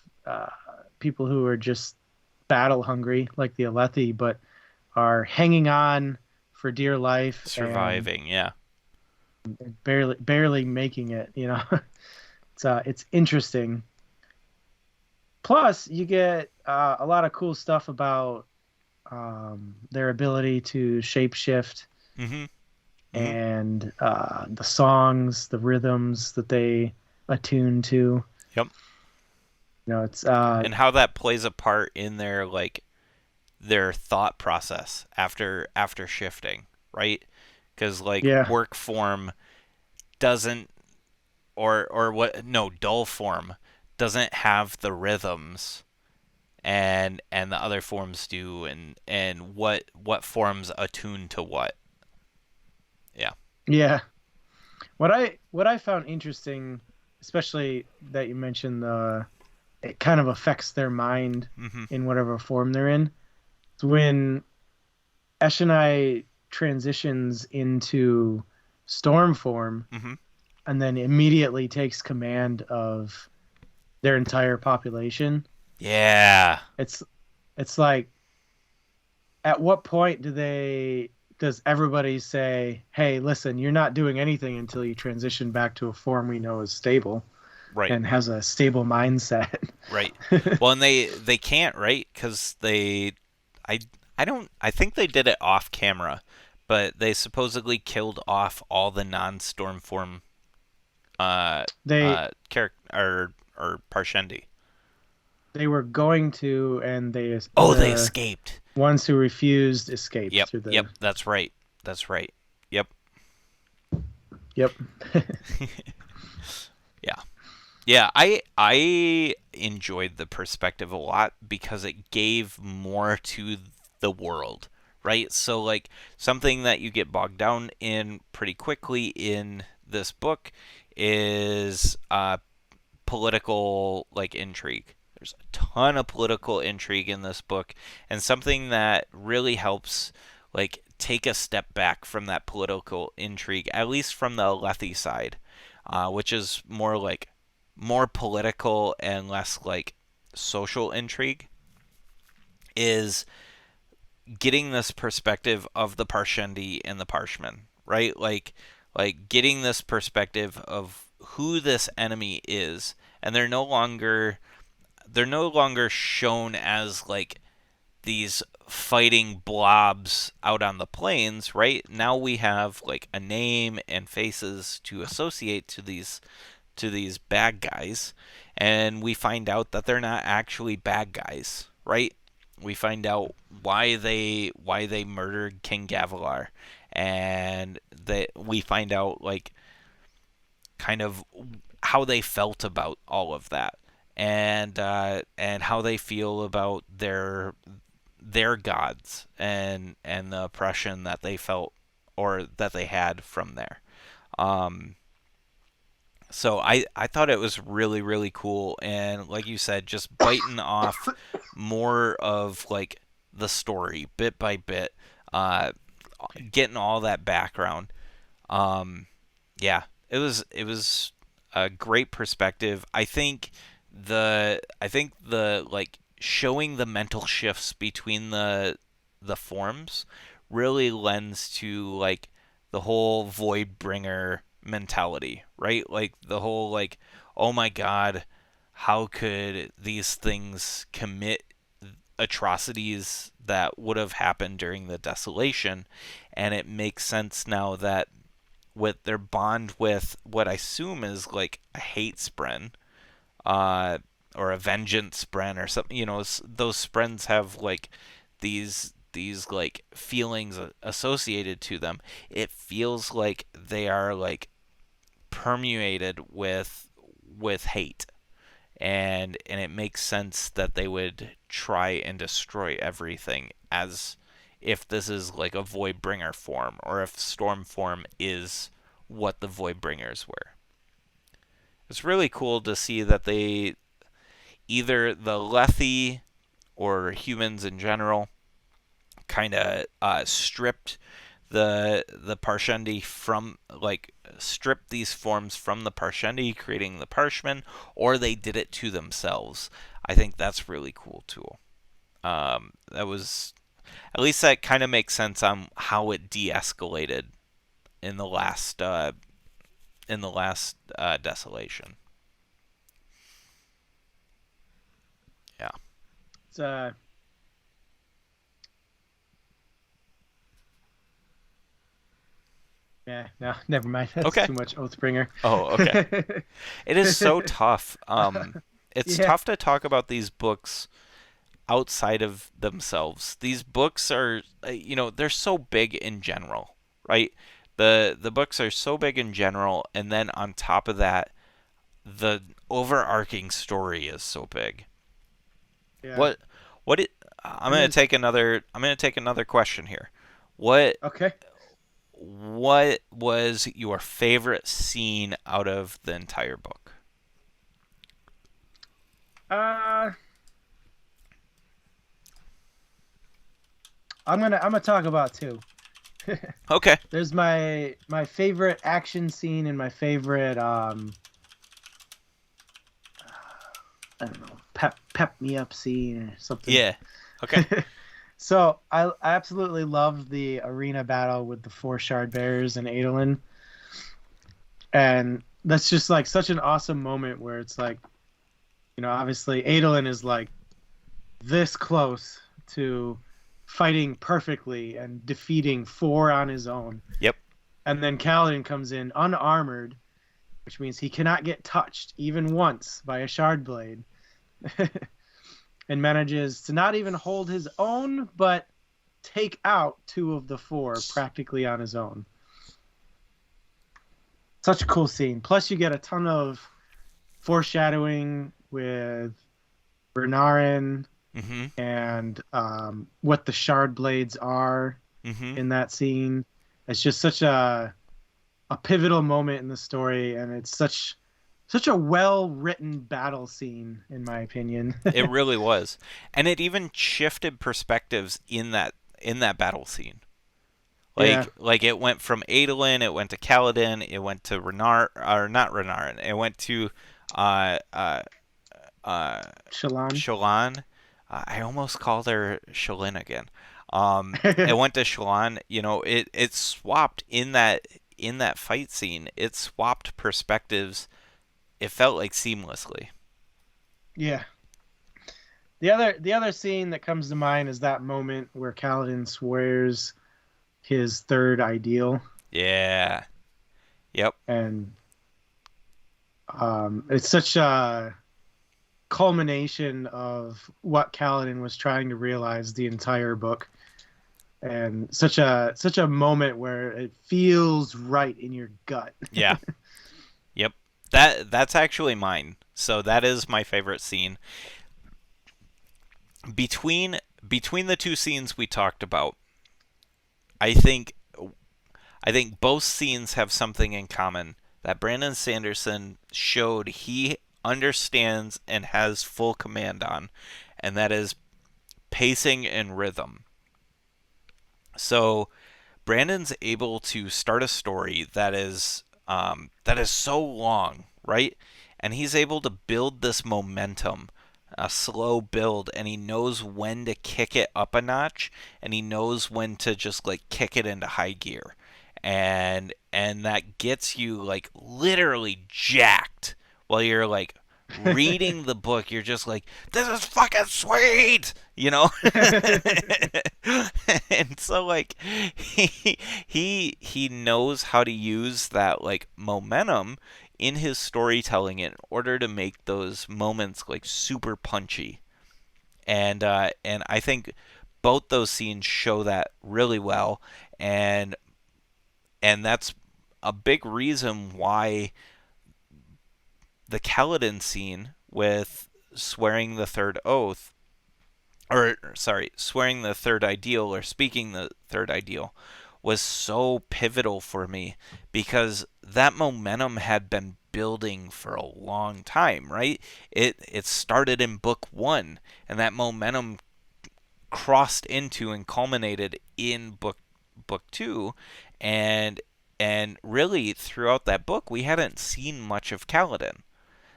people who are just battle hungry like the Alethi, but are hanging on for dear life and Surviving, yeah. barely making it. It's interesting. Plus, you get a lot of cool stuff about their ability to shapeshift Mm-hmm. Mm-hmm. and the songs, the rhythms that they attune to. Yep. It's And how that plays a part in their thought process after shifting, right? Because like yeah, work form doesn't, or what, no, dull form doesn't have the rhythms and the other forms do, and what forms attune to what. Yeah. yeah. What I found interesting, especially that you mentioned it kind of affects their mind Mm-hmm. in whatever form they're in. It's when Eshonai transitions into storm form Mm-hmm. and then immediately takes command of their entire population. Yeah. It's like, at what point does everybody say, "Hey, listen, you're not doing anything until you transition back to a form we know is stable Right. and has a stable mindset." Right. Well, and they can't, right? Because I I think they did it off camera, but they supposedly killed off all the non-Stormform they character or Parshendi. they were going to, and Oh, they the escaped. ones who refused escaped Yep. through Yep. the. That's right. That's right. Yep. Yep. Yeah. Yeah, I enjoyed the perspective a lot because it gave more to the world, right? So like something that you get bogged down in pretty quickly in this book is political like intrigue. There's a ton of political intrigue in this book, and something that really helps like take a step back from that political intrigue, at least from the Lethe side, which is more political and less like social intrigue, is getting this perspective of the Parshendi and the Parshmen, right? Like getting this perspective of who this enemy is, and they're no longer shown as like these fighting blobs out on the plains, right? Now we have like a name and faces to associate to these bad guys, and we find out that they're not actually bad guys, right? We find out why they murdered King Gavilar, and that we find out like kind of how they felt about all of that, and how they feel about their gods and the oppression that they felt or that they had from there. Um, so I thought it was really, really cool, and like you said, just biting off more of like the story bit by bit, uh, getting all that background. Um, yeah, it was a great perspective. I think the like showing the mental shifts between the forms really lends to like the whole void bringer mentality, right? Like the whole like, oh my god, how could these things commit atrocities that would have happened during the desolation? And it makes sense now that with their bond with what I assume is like a hate spren, uh, or a vengeance spren or something. Those sprens have like these like feelings associated to them. It feels like they are like permeated with hate, and it makes sense that they would try and destroy everything, as if this is like a Voidbringer form, or if Storm form is what the Voidbringers were. It's really cool to see that they, either the Lethe or humans in general, kind of stripped the Parshendi from, like, stripped these forms from the Parshendi, creating the Parshmen, or they did it to themselves. I think that's really cool too. That was, at least that kind of makes sense on how it de-escalated in the last desolation. Yeah. It's yeah, no, never mind. That's Okay. too much Oathbringer. Oh, okay. It is so tough. It's Yeah, tough to talk about these books outside of themselves. These books are, they're so big in general, right? The books are so big in general, and then on top of that, the overarching story is so big. yeah. What what it I'm And going to there's take another question here. What okay. what was your favorite scene out of the entire book? Uh, I'm gonna talk about two. Okay. There's my favorite action scene and my favorite I don't know, pep me up scene or something. Yeah. Okay. So I absolutely loved the arena battle with the four shard bearers and Adolin, and that's just like such an awesome moment where it's like, obviously Adolin is like this close to fighting perfectly and defeating four on his own, Yep. and then Kaladin comes in unarmored, which means he cannot get touched even once by a shard blade. And manages to not even hold his own, but take out two of the four practically on his own. Such a cool scene. Plus, you get a ton of foreshadowing with Renarin Mhm. and what the shard blades are Mhm. in that scene. It's just such a pivotal moment in the story, and it's such a well written battle scene, in my opinion. It really was, and it even shifted perspectives in that battle scene. Yeah. Like it went from Adolin, it went to Kaladin, it went to Renar, or not Renarin, it went to uh, uh, uh, Shalon. Shallan. I almost called her Shalin again. It went to Shallan. You know, it swapped in that fight scene. It swapped perspectives. It felt like seamlessly. Yeah. The other scene that comes to mind is that moment where Kaladin swears his third ideal, Yeah. Yep. and it's such a culmination of what Kaladin was trying to realize the entire book, and such a moment where it feels right in your gut. Yeah. Yep. That's actually mine. So that is my favorite scene. Between the two scenes we talked about, I think I think both scenes have something in common that Brandon Sanderson showed he understands and has full command on, and that is pacing and rhythm. So Brandon's able to start a story that is so long, right? And he's able to build this momentum, a slow build, and he knows when to kick it up a notch, and he knows when to just like kick it into high gear, and that gets you like literally jacked while you're like reading the book. You're just like, this is fucking sweet, you know. And so like he knows how to use that like momentum in his storytelling in order to make those moments like super punchy. And I think both those scenes show that really well, and that's a big reason why the Kaladin scene with swearing the third oath, or sorry, swearing the third ideal or speaking the third ideal, was so pivotal for me, because that momentum had been building for a long time, right? It started in book 1, and that momentum crossed into and culminated in book 2, and really throughout that book we hadn't seen much of Kaladin.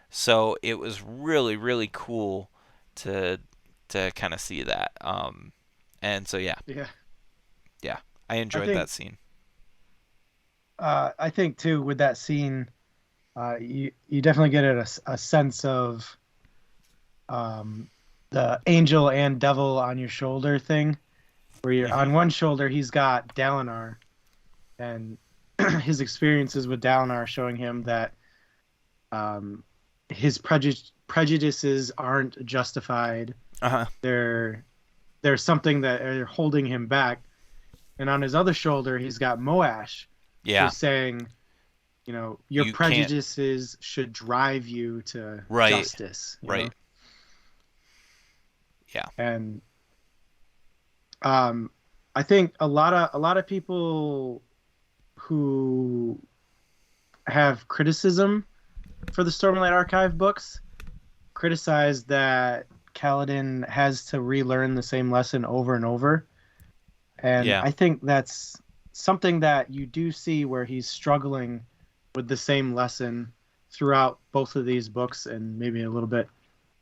So it was really really cool to kind of see that. And so yeah, Yeah. yeah, I I enjoyed think that scene. I think too with that scene, you definitely get a sense of um, the angel and devil on your shoulder thing, where you're Hmm. on one shoulder he's got Dalinar, and his experiences with Dalinar showing him that um, his prejudices aren't justified. Uh huh. They're there's something that are holding him back. And on his other shoulder, he's got Moash, Yeah. who's saying, you know, your You can't. prejudices should drive you to Right. justice, you know? Right. Yeah. And um, I think a lot of people who have criticism for the Stormlight Archive books criticize that Kaladin has to relearn the same lesson over and over. And Yeah. I think that's something that you do see where he's struggling with the same lesson throughout both of these books, and maybe a little bit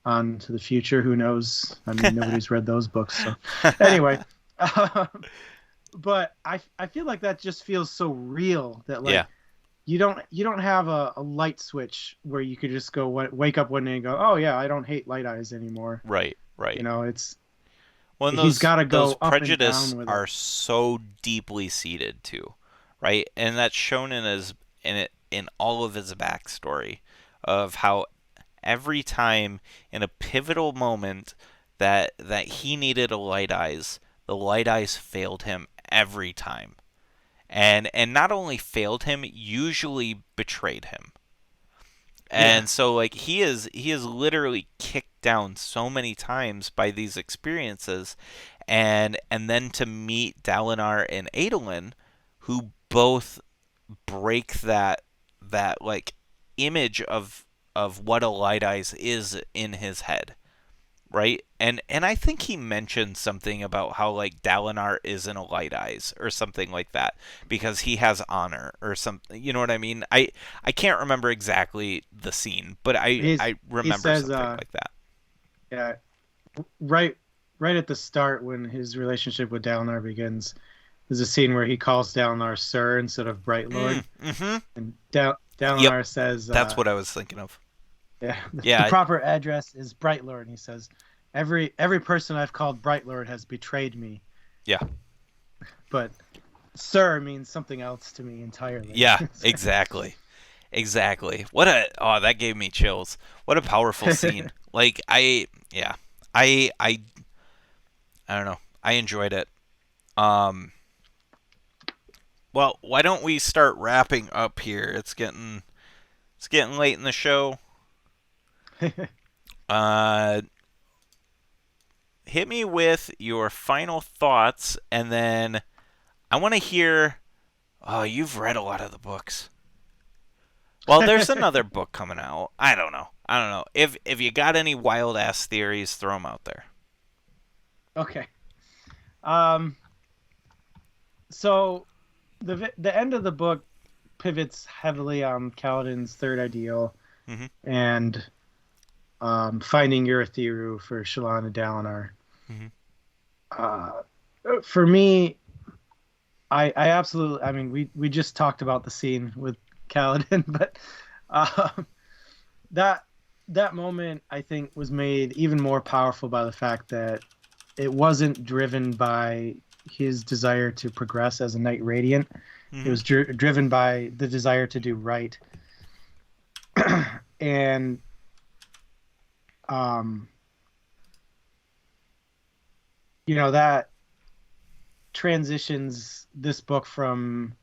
on to the future. Who knows? I mean, nobody's read those books. So anyway, um, but I feel like that just feels so real that like Yeah. you don't have a light switch where you could just go wake up one day and go, oh yeah, I don't hate light eyes anymore. Right. You Right. know, it's Well, and he's got to those go up and prejudice down with it. are so deeply seated too, right? And that's shown in his in all of his backstory of how every time in a pivotal moment that he needed a light eyes, the light eyes failed him every time. And not only failed him, usually betrayed him. Yeah, And so like he is literally kicked down so many times by these experiences, and then to meet Dalinar and Adolin, who both break that like image of what a light eyes is in his head, right? And I think he mentioned something about how like Dalinar isn't a Light Eyes or something like that because he has honor or something. You know what I mean? I can't remember exactly the scene, but He's I he remember says, something like that. yeah, right right at the start when his relationship with Dalinar begins, there's a scene where he calls Dalinar Sir instead of Bright Lord, Mm-hmm. and Yep, Dalinar says, that's what I was thinking of. yeah, the Yeah, proper address is Bright Lord, and he says, every person I've called Bright Lord has betrayed me, yeah, but Sir means something else to me entirely. yeah, exactly. Exactly. What a that gave me chills. What a powerful scene. Like yeah. I I don't know. I enjoyed it. Um well, why don't we start wrapping up here? It's getting late in the show. Uh Hit me with your final thoughts and then I want to hear oh, you've read a lot of the books. Well, there's another book coming out. I don't know. I don't know. If you got any wild ass theories, throw them out there. Okay. Um. So the end of the book pivots heavily on Kaladin's third ideal Mhm. and finding Urithiru for Shallan and Dalinar. Mhm. Uh, for me, I absolutely. I mean, we just talked about the scene with Kaladin, but um, that that moment I think was made even more powerful by the fact that it wasn't driven by his desire to progress as a Knight Radiant. It Mhm. was driven by the desire to do right, and um, that transitions this book from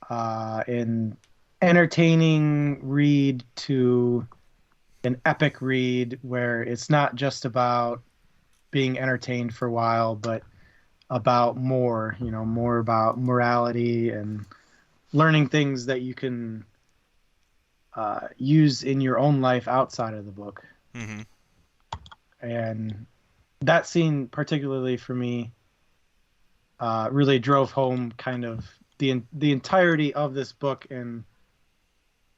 an entertaining read to an epic read where it's not just about being entertained for a while, but about more, more about morality and learning things that you can use in your own life outside of the book. Mhm. And that scene, particularly for me, really drove home kind of the entirety of this book, and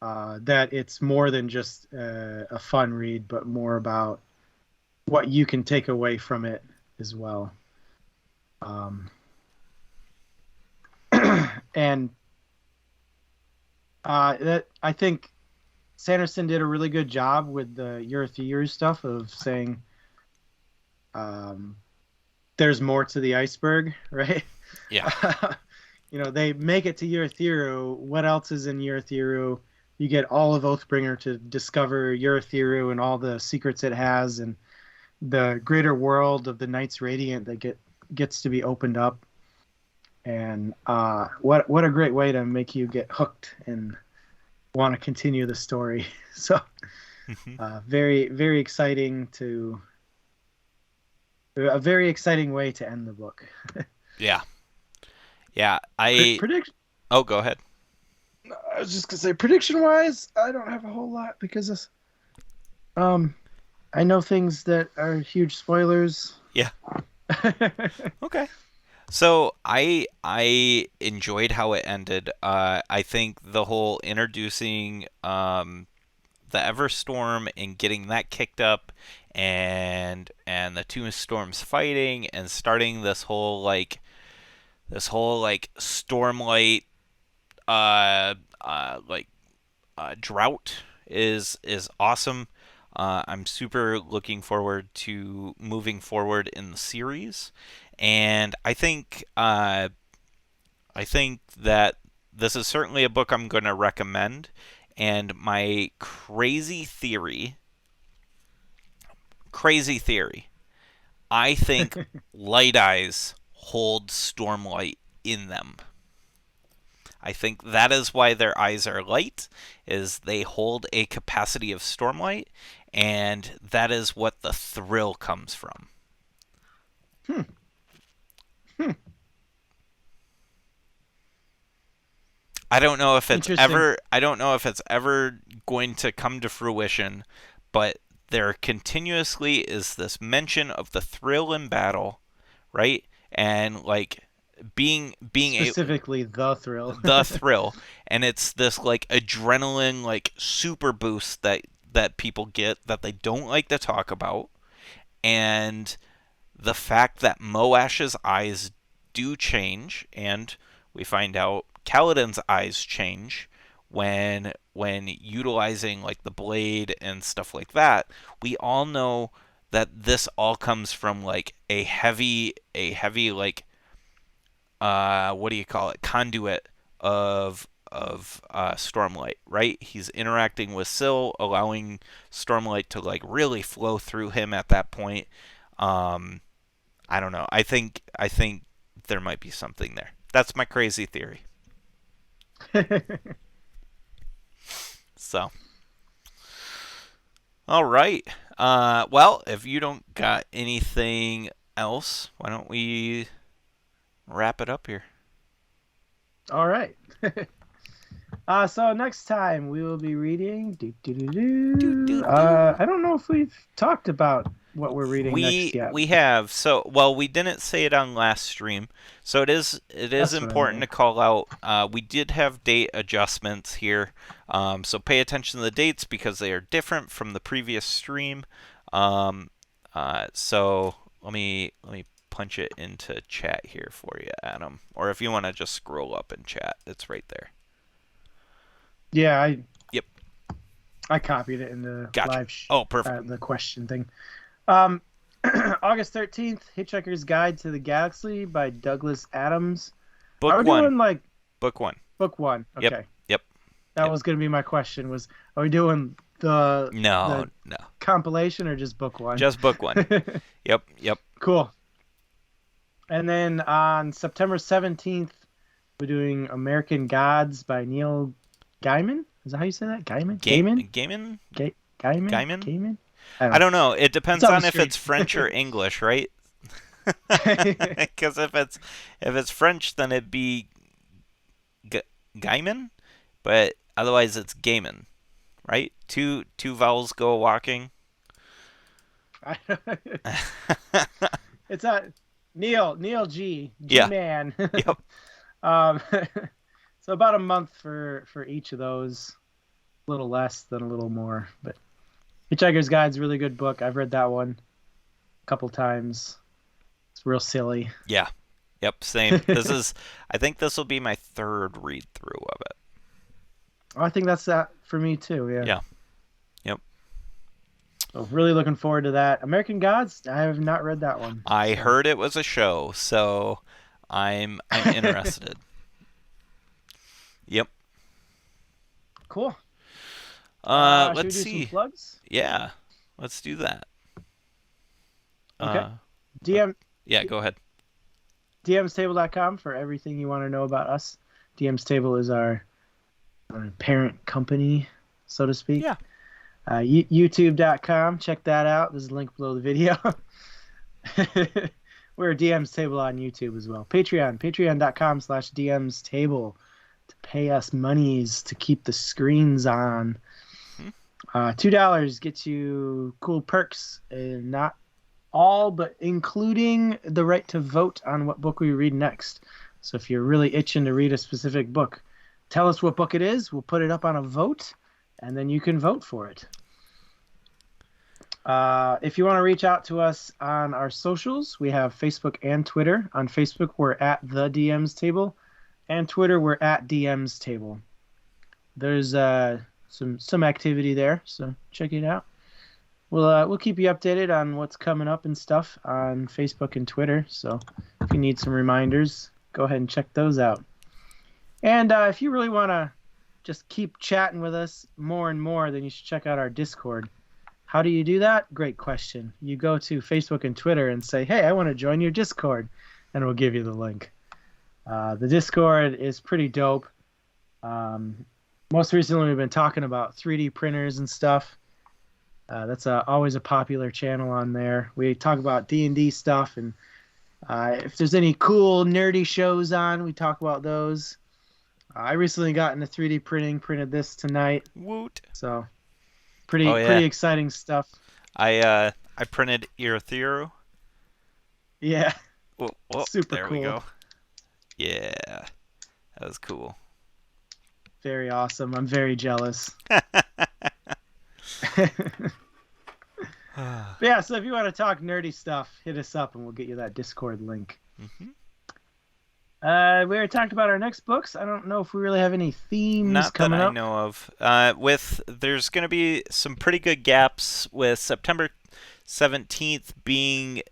that it's more than just a fun read, but more about what you can take away from it as well. Um, and that I think Sanderson did a really good job with the Euro stuff of saying um, there's more to the iceberg, right? Yeah. They make it to Urithiru. What else is in Urithiru? You get all of Oathbringer to discover Urithiru and all the secrets it has, and the greater world of the Knights Radiant that gets to be opened up. And what a great way to make you get hooked and want to continue the story. So Mhm. very very exciting to a very exciting way to end the book. Yeah. Yeah. I Prediction. oh, go ahead. I was just gonna say prediction wise, I don't have a whole lot because um I know things that are huge spoilers. Yeah. Okay. So I enjoyed how it ended. I think the whole introducing the Everstorm and getting that kicked up and the two storms fighting and starting this whole stormlight uh like drought is awesome. I'm super looking forward to moving forward in the series, and I think that this is certainly a book I'm going to recommend. And my crazy theory, I think Light Eyes hold Stormlight in them. I think that is why their eyes are light, is they hold a capacity of stormlight, and that is what the thrill comes from. Hmm. Hmm. I Interesting. don't know if it's ever going to come to fruition, but there continuously is this mention of the thrill in battle, right? And like being a Specifically, the thrill. the thrill, and it's this like adrenaline like super boost that people get that they don't like to talk about, and the fact that Moash's eyes do change, and we find out Kaladin's eyes change when utilizing like the blade and stuff like that. We all know that this all comes from like a heavy like what do you call it, conduit of Stormlight, right? He's interacting with Syl, allowing Stormlight to like really flow through him at that point. Um, I don't know. I think there might be something there. That's my crazy theory. So, all right. Well, if you don't got anything else, why don't we wrap it up here? All right. So next time we will be reading. I don't know if we've talked about what we're reading next yet. We have. So, well, we didn't say it on last stream, so it is important to call out. We did have date adjustments here, so pay attention to the dates because they are different from the previous stream. So let me punch it into chat here for you, Adam. Or if you want to just scroll up in chat, it's right there. Yeah, Yep. I copied it in the Gotcha. live Perfect. the question thing. August 13th, Hitchhiker's Guide to the Galaxy by Douglas Adams. Book one. Doing like Book one. book one? Okay. Yep. That was going to be my question. Are we doing the No. compilation or just book one? Just book one. Yep. Cool. And then on September 17th, we're doing American Gods by Neil Gaiman. Is that how you say that? Gaiman? Gaiman? Gaiman? I don't know. It depends on if screen. it's French or English, right? Because if it's French, then it'd be Gaiman, but otherwise it's Gaiman, right? Two vowels go walking. It's a Neil G Yeah. Man. Yep. So about a month for each of those, a little less than a little more. But Hitchhiker's Guide's a really good book. I've read that one a couple times. It's real silly. Yeah. Yep. Same. I think this will be my third read through of it. I think that's that for me too. Yeah. Yeah. Yep. So really looking forward to that. American Gods. I have not read that one. I heard it was a show, so I'm interested. Yep. Cool. Let's should we do see. some plugs? Yeah, let's do that. Okay. DM. Yeah, go ahead. DMstable.com for everything you want to know about us. DM's Table is our parent company, so to speak. Yeah. YouTube.com. Check that out. There's a link below the video. We're DM's Table on YouTube as well. Patreon.com/DMstable to pay us monies to keep the screens on. $2 gets you cool perks, and not all, but including the right to vote on what book we read next. So if you're really itching to read a specific book, tell us what book it is. We'll put it up on a vote, and then you can vote for it. If you want to reach out to us on our socials, we have Facebook and Twitter. On Facebook, we're at the DM's Table, and Twitter, we're at DM's Table. There's some activity there, so check it out. We'll keep you updated on what's coming up and stuff on Facebook and Twitter. So if you need some reminders, go ahead and check those out. And if you really want to just keep chatting with us more and more, then you should check out our Discord. How do you do that? Great question. You go to Facebook and Twitter and say, hey, I want to join your Discord, and we'll give you the link. The Discord is pretty dope. Most recently, we've been talking about 3D printers and stuff. That's always a popular channel on there. We talk about D&D stuff, and if there's any cool nerdy shows on, we talk about those. I recently got into 3D printing, printed this tonight. Woot. So pretty Oh, yeah. exciting stuff. I printed Earthero. Yeah, Whoa, super there we cool. go. Yeah, that was cool. Very awesome. I'm very jealous. But yeah, so if you want to talk nerdy stuff, hit us up and we'll get you that Discord link. Mhm. We already talked about our next books. I don't know if we really have any themes Not that coming I up. know of. There's going to be some pretty good gaps with September 17th being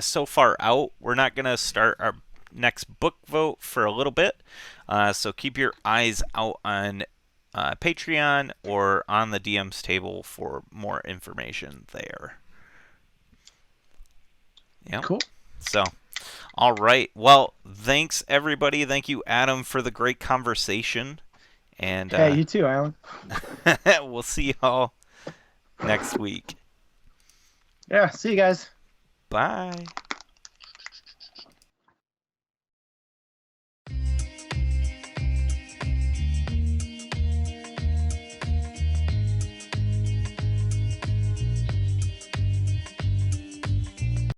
so far out. We're not going to start our next book vote for a little bit. So keep your eyes out on Patreon or on the DM's table for more information there. Yep. Cool. So, all right. Well, thanks everybody. Thank you, Adam, for the great conversation. And Hey, you too, Alan. we'll see y'all next week. Yeah, see you guys. Bye.